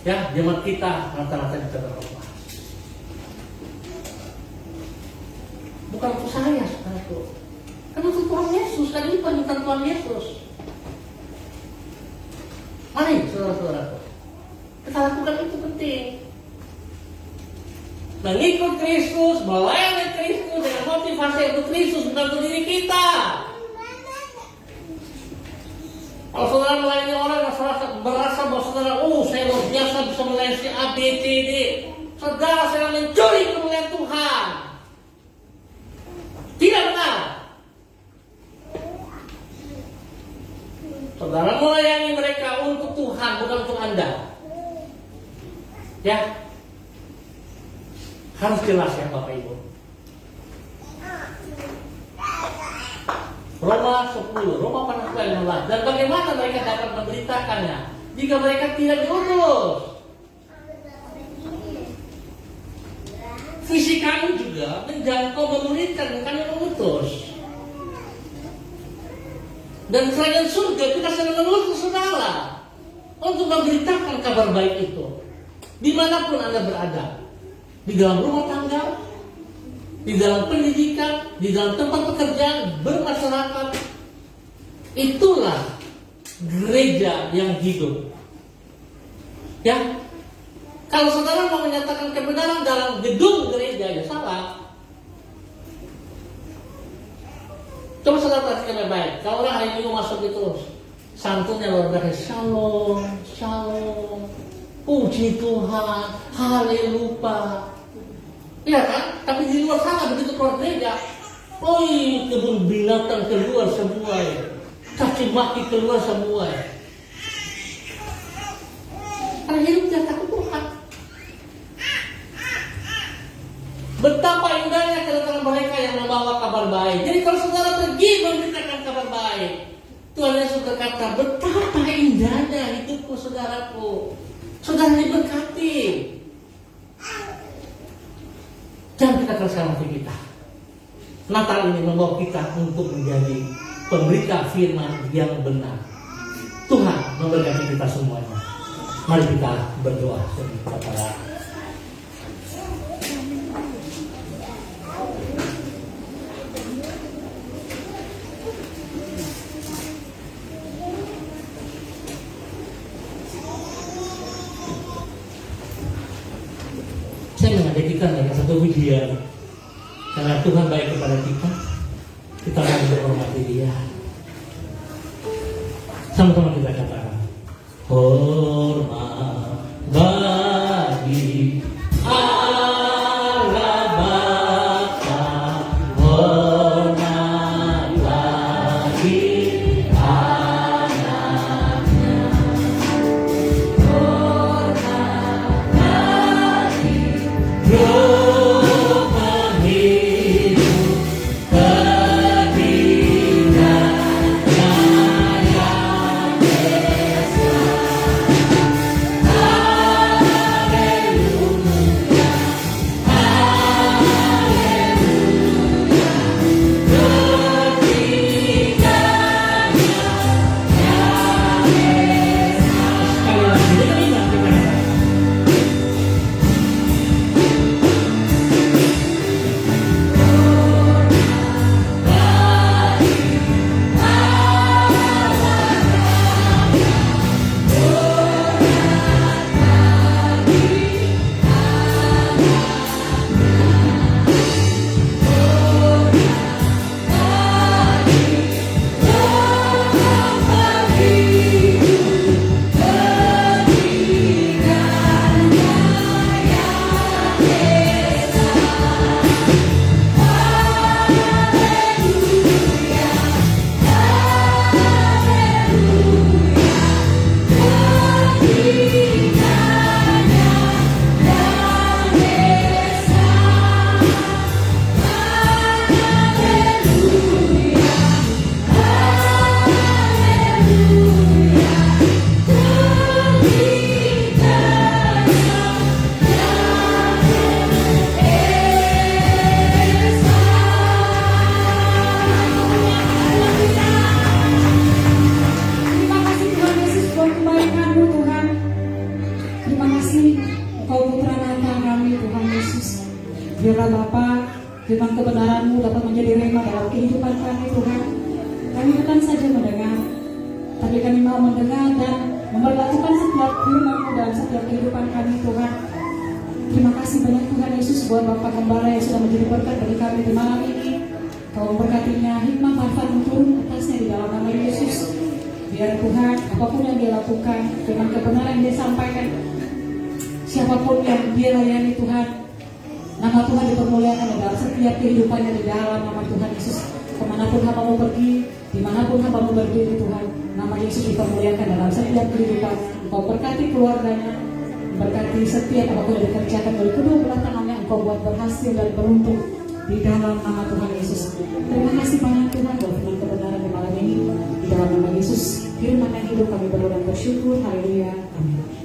Ya, jemaat kita rata-rata bisa berkhotbah. Bukan untuk saya, saudaraku. Karena untuk Tuhan Yesus, kan ini perintah Tuhan Yesus. Mari, saudara-saudaraku, kita lakukan itu penting. Mengikut Kristus, melayani Kristus dengan motivasi untuk Kristus, bukan untuk diri kita. Kalau saudara melayani orang, merasa bahwa saudara, saya luar biasa bisa melayani si A, B, C, D. Saudara sedang mencuri kemuliaan Tuhan. Tidak benar. Saudara melayani mereka untuk Tuhan, bukan untuk Anda. Ya, harus jelas ya Bapak Ibu. Roma 10, Roma 14, dan bagaimana mereka dapat memberitakannya jika mereka tidak diutus? Visi kami juga menjangkau memuridkan, bukan mengutus. Dan kerajaan surga kita sedang menuntut saudara untuk memberitakan kabar baik itu dimanapun Anda berada, di dalam rumah tangga, di dalam pendidikan, di dalam tempat pekerjaan, bermasyarakat. Itulah gereja yang hidup. Ya, kalau saudara mau menyatakan kebenaran dalam gedung gereja, ya salah. Coba saudara perhatikan baik. Kalau orang hari Minggu masuk itu santunnya luar biasa, shalom, shalom, puji Tuhan, haleluya. Iya kan? Tapi di luar sana begitu keluar gereja, oi, kebun binatang keluar semua ya, caci maki keluar semua ya. Karena hidup tidak takut Tuhan. Betapa indahnya kedatangan mereka yang membawa kabar baik. Jadi kalau saudara pergi memberitakan kabar baik, Tuhan Yesus berkata, betapa indahnya hidupku saudaraku. Saudara diberkati. Jangan kita keraskan hati kita. Natal ini membawa kita untuk menjadi pemberita firman yang benar. Tuhan memberkati kita semuanya. Mari kita berdoa kepada saya mengadakan dengan satu ujian. Karena Tuhan baik kepada kita harus menghormati Dia. Sama-sama kita katakan, hormat bagi Allah Bapa, hormat bagi anaknya, hormat bagi Roh penghidup ketidaksayaan yang esa. Haleluya, haleluya, ketiganya yang esa. Sekali lagi, dengan iman kita katakan, Terima kasih Tuhan Yesus buat kebaikan-Mu Tuhan. Terima kasih Engkau putra Natal kami Tuhan Yesus. Biarlah Bapa, firman kebenaran-Mu dapat menjadi rema dalam kehidupan kami Tuhan. Kami bukan saja mendengar, tapi kami mau mendengar dan memperlakukan setiap firman-Mu dalam setiap kehidupan kami Tuhan. Terima kasih banyak Tuhan Yesus buat Bapak Gembala yang sudah menjadi berkat bagi kami di malam ini. Kau memberkatinya, hikmah manfaat turun atasnya di dalam nama Yesus. Biar Tuhan, apapun yang dia lakukan, firman kebenaran yang dia sampaikan, siapapun yang dia layani Tuhan, nama Tuhan dipermuliakan dalam setiap kehidupannya di dalam nama Tuhan Yesus. Kemanapun hamba-Mu pergi, dimanapun hamba-Mu berdiri Tuhan, nama Yesus dipermuliakan dalam setiap kehidupan. Engkau berkati keluarganya, berkati setiap apapun yang dikerjakan dari kedua belah tangannya, Engkau buat berhasil dan beruntung di dalam nama Tuhan Yesus. Terima kasih banyak Tuhan buat firman kebenaran di malam ini. Di dalam nama Yesus, firman yang hidup kami berdoa dan bersyukur. Haleluya. Amin.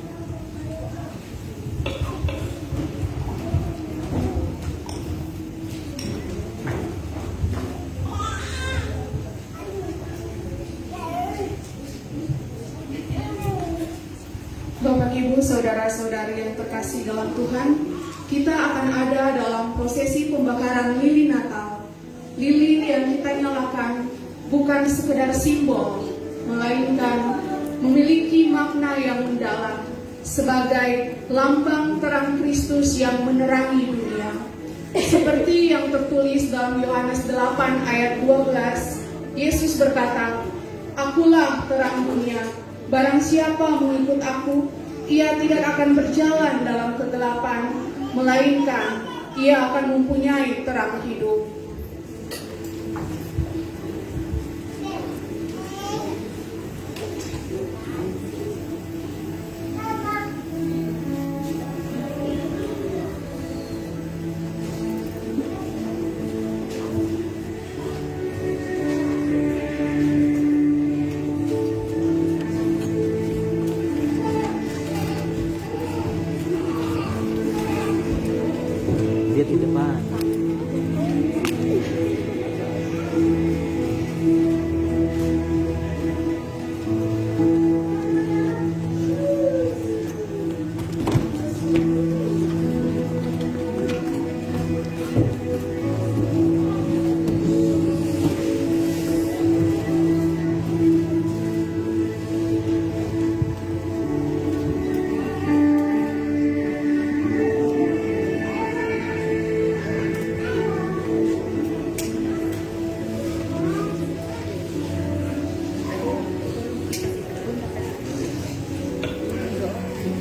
Ibu, saudara-saudari yang terkasih dalam Tuhan, kita akan ada dalam prosesi pembakaran lilin Natal. Lilin yang kita nyalakan bukan sekedar simbol, melainkan memiliki makna yang mendalam sebagai lambang terang Kristus yang menerangi dunia. Seperti yang tertulis dalam Yohanes 8 ayat 12, Yesus berkata, "Akulah terang dunia. Barang siapa mengikut aku, ia tidak akan berjalan dalam kegelapan, melainkan ia akan mempunyai terang hidup." Dia di depan.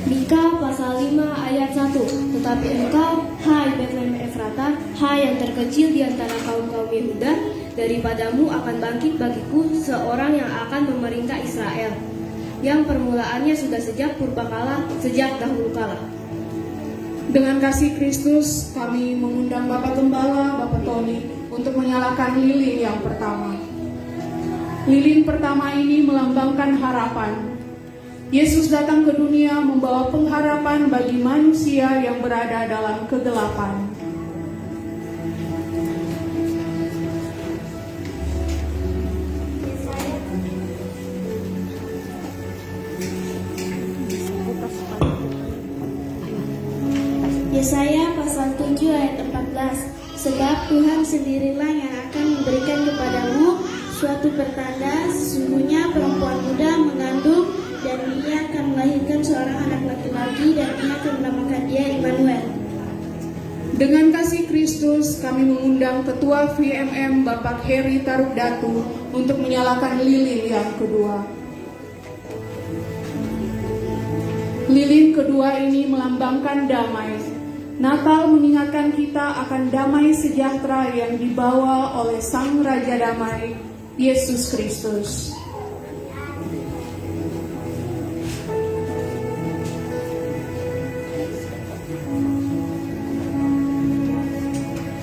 Mika pasal 5 ayat 1. Tetapi engkau, hai Betlehem Efrata, hai yang terkecil di antara kaum-kaum Yehuda, daripadamu akan bangkit bagiku seorang yang akan memerintah Israel, yang permulaannya sudah sejak purbakala, sejak dahulu kala. Dengan kasih Kristus, kami mengundang Bapak Gembala, Bapak Tony, untuk menyalakan lilin yang pertama. Lilin pertama ini melambangkan harapan. Yesus datang ke dunia membawa pengharapan bagi manusia yang berada dalam kegelapan. Yesaya pasal 7 ayat 14. Sebab Tuhan sendirilah yang akan memberikan kepadamu suatu pertanda, sesungguhnya perempuan muda mengandung dan ia akan melahirkan seorang anak laki-laki dan ia akan menamakan dia Immanuel. Dengan kasih Kristus, kami mengundang Ketua VMM Bapak Heri Tarugdatu untuk menyalakan lilin yang kedua. Lilin kedua ini melambangkan damai. Natal mengingatkan kita akan damai sejahtera yang dibawa oleh Sang Raja Damai, Yesus Kristus.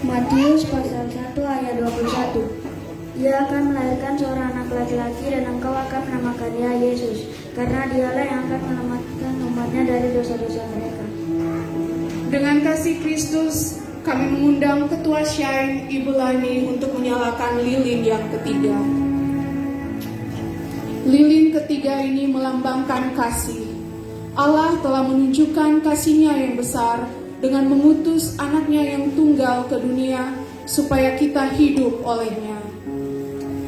Matius pasal 1 ayat 21. Ia akan melahirkan seorang anak laki-laki dan engkau akan menamakan dia Yesus, karena dialah yang akan menyelamatkan umatnya dari dosa-dosa mereka. Dengan kasih Kristus, kami mengundang Ketua Shine Ibu Lani untuk menyalakan lilin yang ketiga. Lilin ketiga ini melambangkan kasih. Allah telah menunjukkan kasih-Nya yang besar dengan mengutus anaknya yang tunggal ke dunia supaya kita hidup olehnya.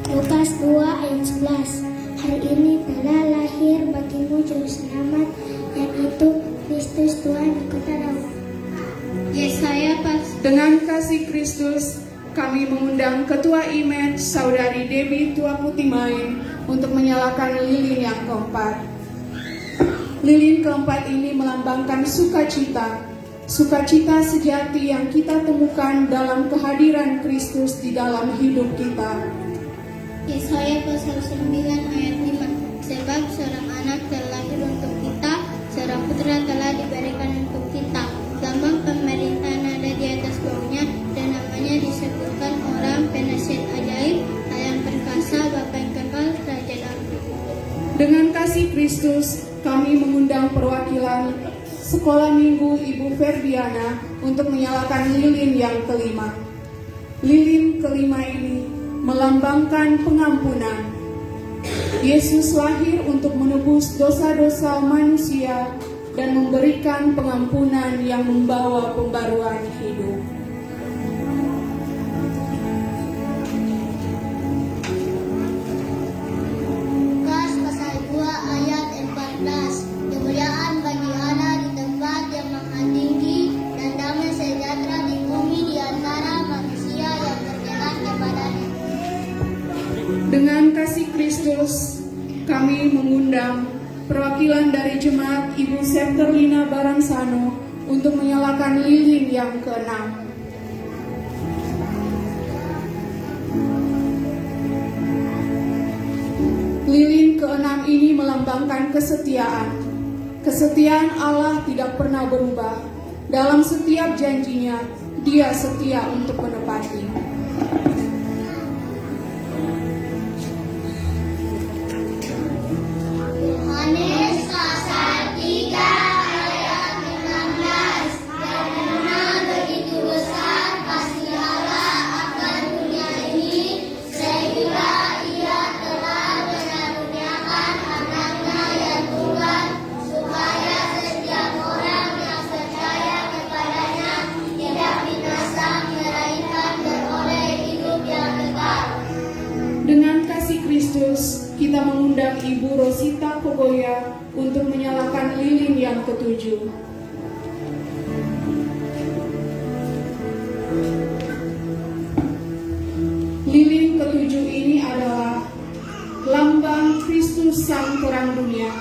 Lukas 2 ayat 11. Hari ini telah lahir bagimu juru selamat, yaitu Kristus Tuhan di kota Daud. Yesaya Dengan kasih Kristus, kami mengundang Ketua Imen Saudari Debbie Tuaputimain untuk menyalakan lilin yang keempat. Lilin keempat ini melambangkan sukacita. Sukacita sejati yang kita temukan dalam kehadiran Kristus di dalam hidup kita. Yesaya pasal 9 ayat 5. Sebab seorang anak telah lahir untuk kita, seorang putra telah diberikan untuk kita. Lambang pemerintahan ada di atas baunya, dan namanya disebutkan Orang, Penasihat Ajaib, Allah yang Perkasa, Bapa yang Kekal, Raja Daud. Dengan kasih Kristus, kami mengundang perwakilan Sekolah Minggu Ibu Ferdiana untuk menyalakan lilin yang kelima. Lilin kelima ini melambangkan pengampunan. Yesus lahir untuk menebus dosa-dosa manusia dan memberikan pengampunan yang membawa pembaruan hidup. Lukas pasal 2 ayat 14. Kemuliaan bagi Allah di tempat yang maha tinggi dan damai sejahtera di bumi di antara manusia yang berjalan kepadanya. Dengan kasih Kristus, kami mengundang perwakilan dari Jemaat Ibu Septerlina Baransano untuk menyalakan lilin yang ke-6. Lilin ke-6 ini melambangkan kesetiaan. Kesetiaan Allah tidak pernah berubah. Dalam setiap janjinya, Dia setia untuk menepati. Yohanes pasal 3 ayat 16. Karena begitu besar kasih Allah akan dunia ini, sehingga Ia telah mengaruniakan anaknya yang tunggal, supaya setiap orang yang percaya kepadanya tidak binasa, melainkan beroleh hidup yang kekal. Dengan kasih Kristus, kita mengundang Ibu Rosita Kogoya untuk menyalakan lilin yang ke-7. Lilin ke-7 ini adalah lambang Kristus Sang Terang Dunia.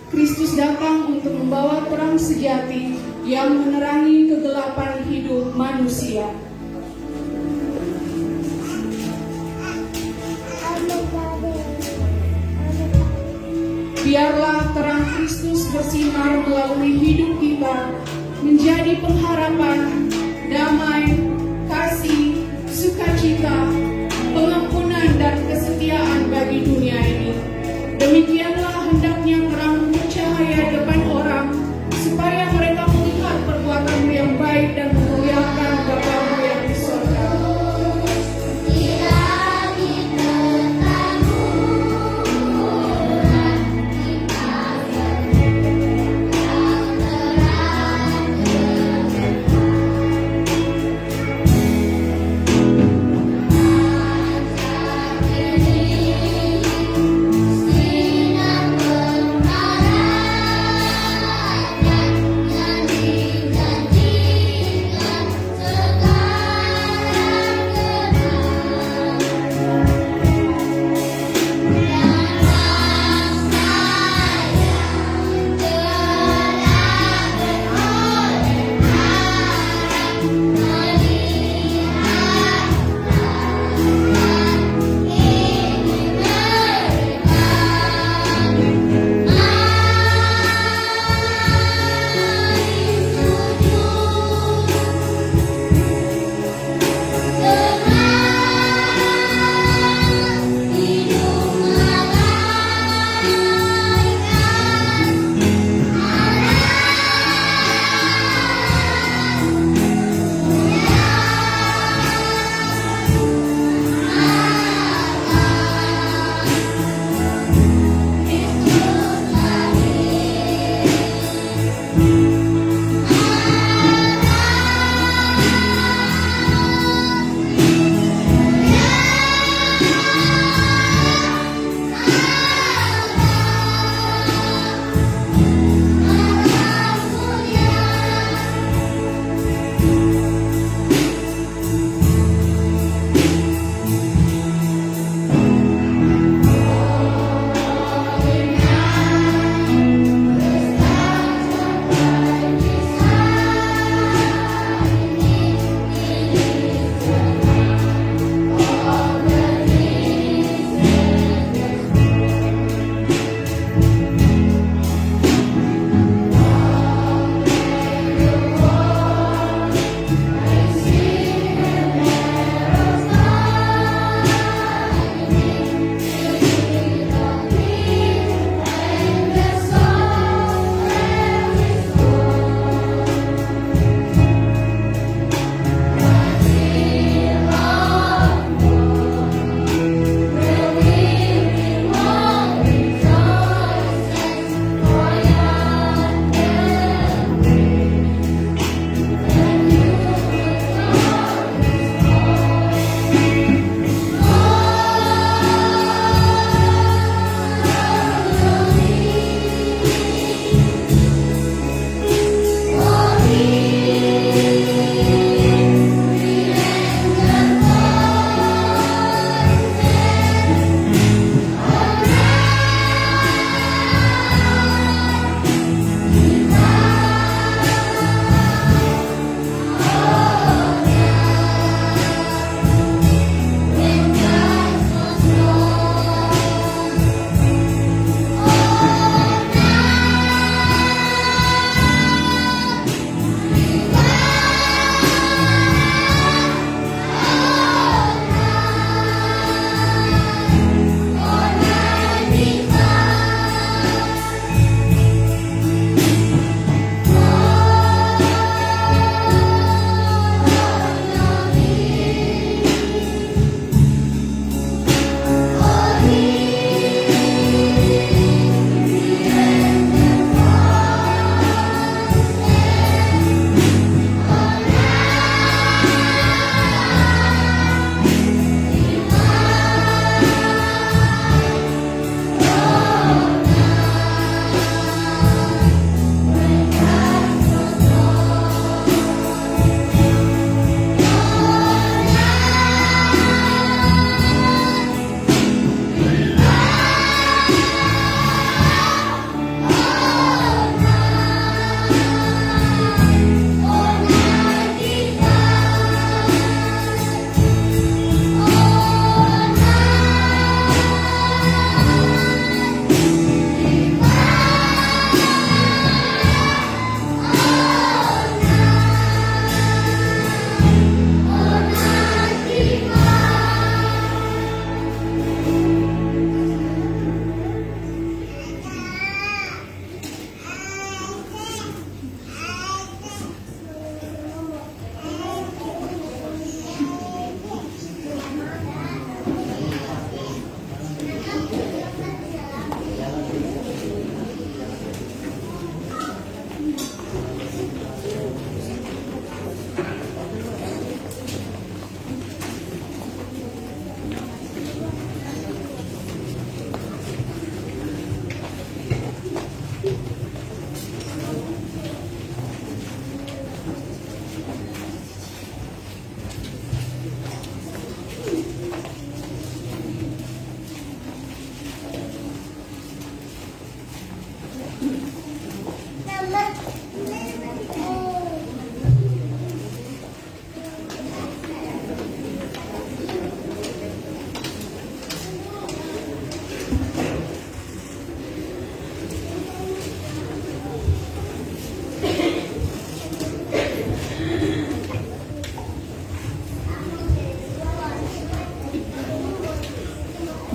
Kristus datang untuk membawa terang sejati yang menerangi kegelapan hidup manusia. Biarlah terang Kristus bersinar melalui hidup kita, menjadi pengharapan, damai, kasih, sukacita, pengampunan dan kesetiaan bagi dunia ini. Demikianlah hendaknya terang bercahaya depan orang, supaya mereka melihat perbuatanmu yang baik dan memuliakan Bapa-Mu yang di surga. Sinar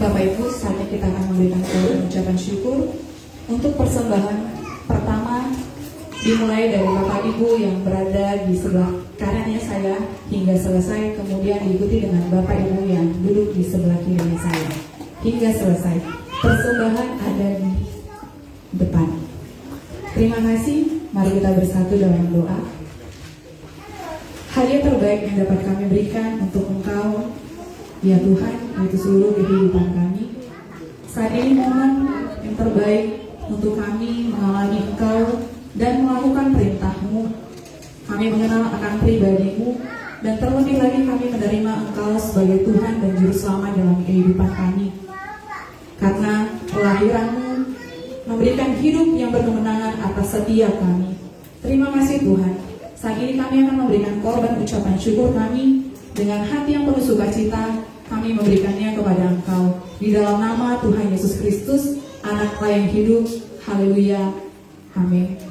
Bapak Ibu, saatnya kita akan memberikan ucapan syukur. Untuk persembahan pertama dimulai dari Bapak Ibu yang berada di sebelah kanannya saya hingga selesai, kemudian diikuti dengan Bapak Ibu yang duduk di sebelah kirinya saya hingga selesai. Persembahan ada di depan. Terima kasih. Mari kita bersatu dalam doa. Hadiah terbaik yang dapat kami berikan untuk Engkau, ya Tuhan, yaitu seluruh kehidupan kami. Saat ini momen yang terbaik untuk kami mengalami Engkau dan melakukan perintah-Mu. Kami mengenal akan pribadi-Mu, dan terlebih lagi kami menerima Engkau sebagai Tuhan dan Juru Selamat dalam kehidupan kami. Karena kelahiran-Mu memberikan hidup yang berkemenangan atas setiap kami. Terima kasih Tuhan. Saat ini kami akan memberikan korban ucapan syukur kami dengan hati yang penuh sukacita. Kami memberikannya kepada Engkau di dalam nama Tuhan Yesus Kristus, Anak Allah yang hidup. Haleluya. Amin.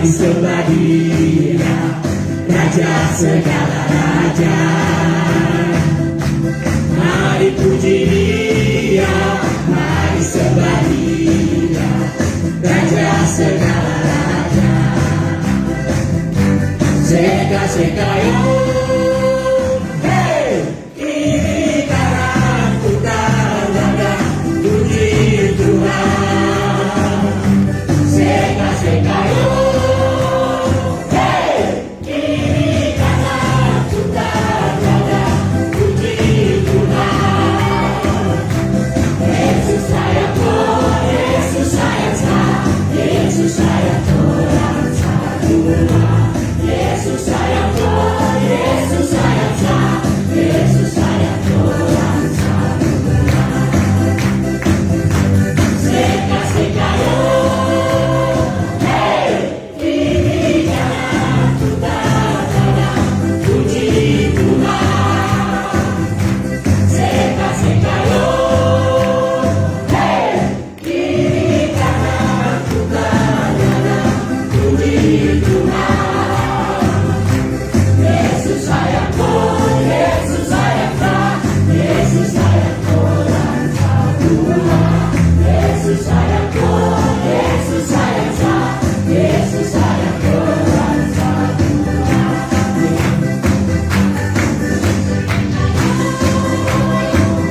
sembah Dia, Raja segala raja. Mari puji Dia, mari sembah Dia, Raja segala raja. Seka yo, hey, ini karang putar dada, puji Tuhan. Seka yo, hey, ini karang putar dada, puji Tuhan. Yesus sayang kau, Yesus sayang saya, Yesus sayang orang Tuhan. Yesus sayang kau, Yesus sayang saya, Yesus sayang orang Tuhan. Seka yo, hey, ini jangan putar dada, puji Tuhan. Seka yo, hey, ini jangan putar dada, puji Tuhan. Yesus sayang kau, Yesus sayang saya, Yesus sayang orang Tuhan. Yesus sayang kau, Yesus sayang saya, Yesus sayang orang Tuhan.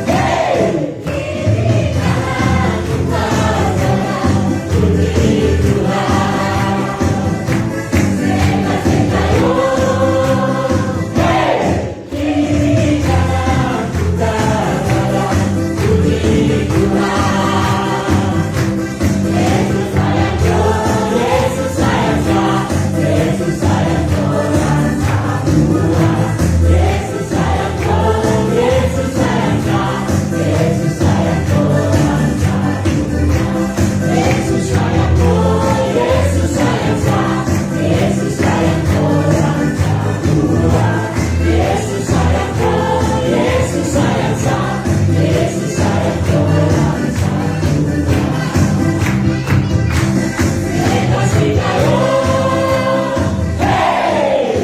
Hey, ini jangan putar dada, puji Tuhan. Seka yo, hey, ini jangan putar dada, puji Tuhan. Yesus sayang kau, Yesus sayang saya, Yesus sayang orang Tuhan. Yesus sayang kau, Yesus sayang saya, Yesus sayang orang Tuhan. Yesus sayang kau, Yesus sayang saya, Yesus sayang orang Tuhan. Yesus sayang kau, Yesus sayang saya, Yesus sayang orang Tuhan. Seka yo, hey.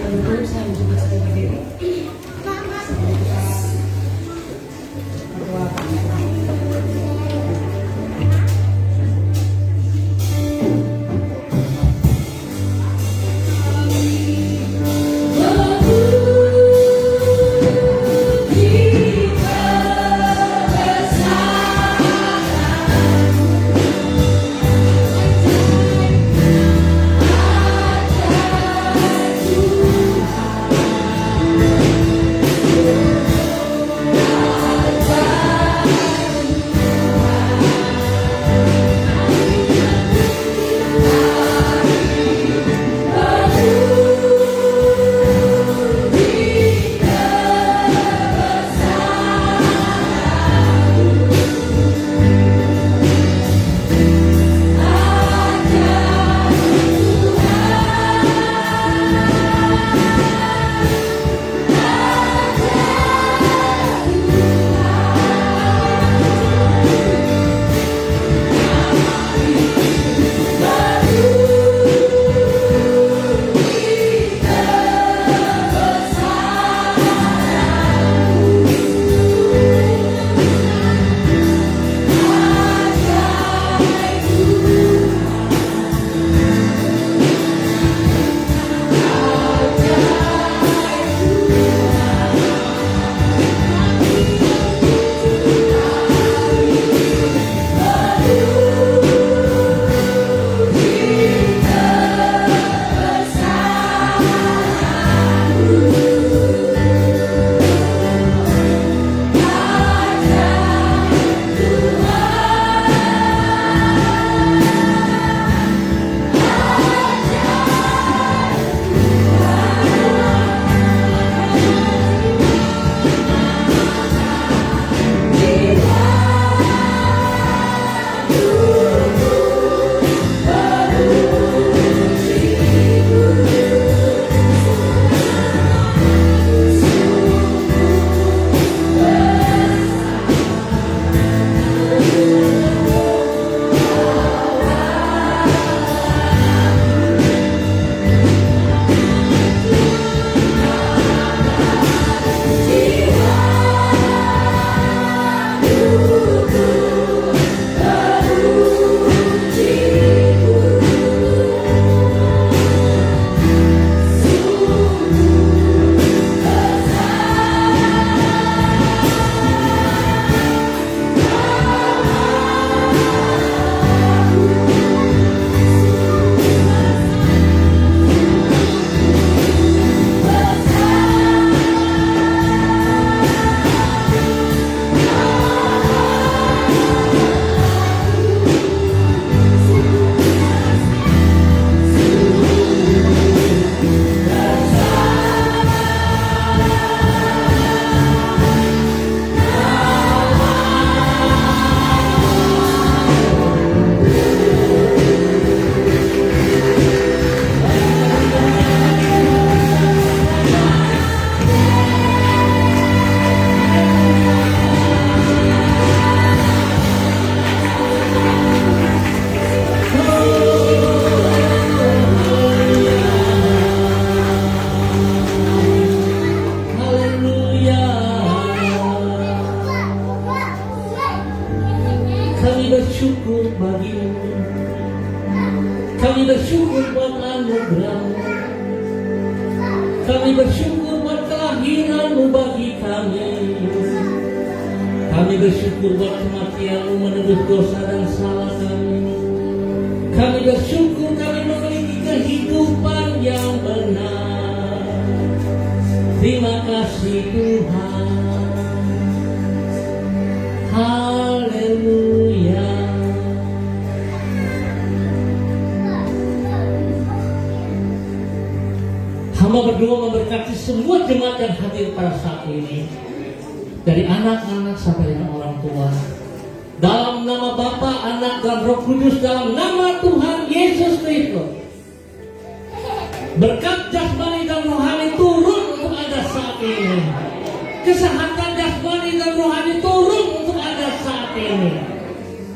Tentu saya juga sudah berdiri. Tuhan anugerah-Mu. Kami bersyukur buat kelahiran-Mu bagi kami. Kami bersyukur buat kematian-Mu menebus dosa dan salah kami. Kami bersyukur kami memiliki kehidupan yang benar. Terima kasih Tuhan. Haleluya. Hamba berdoa memberkati semua jemaat yang hadir pada saat ini, dari anak-anak sampai dengan orang tua. Dalam nama Bapa, Anak, dan Roh Kudus, dalam nama Tuhan Yesus Kristus, berkat jasmani dan rohani turun untuk Anda saat ini. Kesehatan jasmani dan rohani turun untuk Anda saat ini.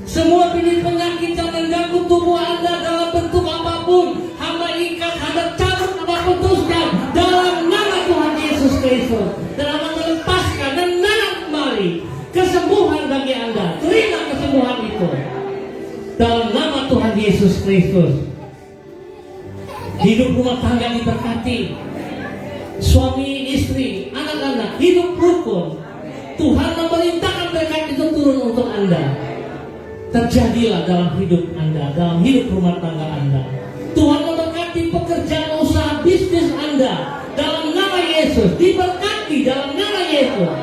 Semua penyakit yang mengganggu tubuh Anda dalam bentuk apapun, hamba ikat, hamba cabut, hamba putuskan dalam nama Tuhan Yesus Kristus. Dan hamba melepaskan dan menanam kembali kesembuhan bagi Anda. Terima kesembuhan itu dalam nama Tuhan Yesus Kristus. Hidup rumah tangga diberkati, suami, istri, anak-anak hidup rukun. Tuhan memerintahkan berkat itu turun untuk Anda. Terjadilah dalam hidup Anda, dalam hidup rumah tangga Anda. Tuhan memberkati pekerjaan usaha bisnis Anda dalam nama Yesus. Diberkati dalam nama Yesus.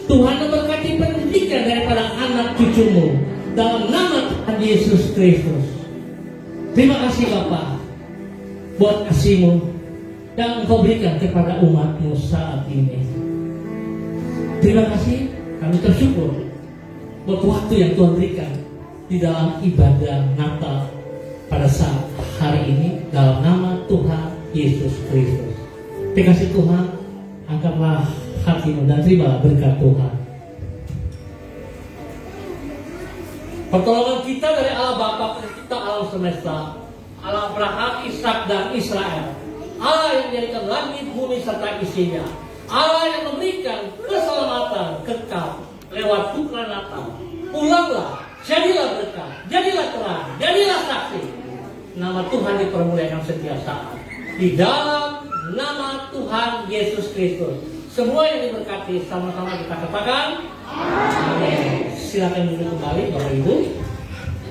Tuhan memberkati pendidikan daripada anak cucumu dalam nama Tuhan Yesus Kristus. Terima kasih Bapa buat kasih-Mu yang Engkau berikan kepada umat-Mu saat ini. Terima kasih, kami bersyukur buat waktu yang Tuhan berikan di dalam ibadah Natal pada saat hari ini dalam nama Tuhan Yesus Kristus. Terima kasih Tuhan, angkatlah hatimu dan terimalah berkat Tuhan. Pertolongan kita dari Allah Bapa Pencipta alam semesta, Allah Abraham, Ishak dan Israel, Allah yang menjadikan langit, bumi serta isinya, Allah yang memberikan keselamatan kekal lewat pukulan Natal. Pulanglah, jadilah berkat, jadilah terang, jadilah saksi. Nama Tuhan dipermuliakan setiap saat. Di dalam nama Tuhan Yesus Kristus, semua yang diberkati sama-sama kita katakan amin. Silakan duduk kembali Bapak Ibu.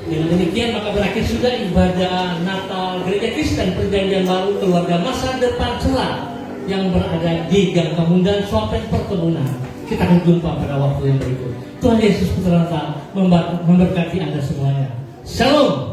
Dengan demikian maka berakhir sudah ibadah Natal Gereja Kristen Perjanjian Baru Keluarga Masa Depan Cerah yang berada di Gang Pamundan Swapen Perkebunan. Kita akan jumpa pada waktu yang berikut. Tuhan Yesus Putra Natal memberkati Anda semuanya. Shalom.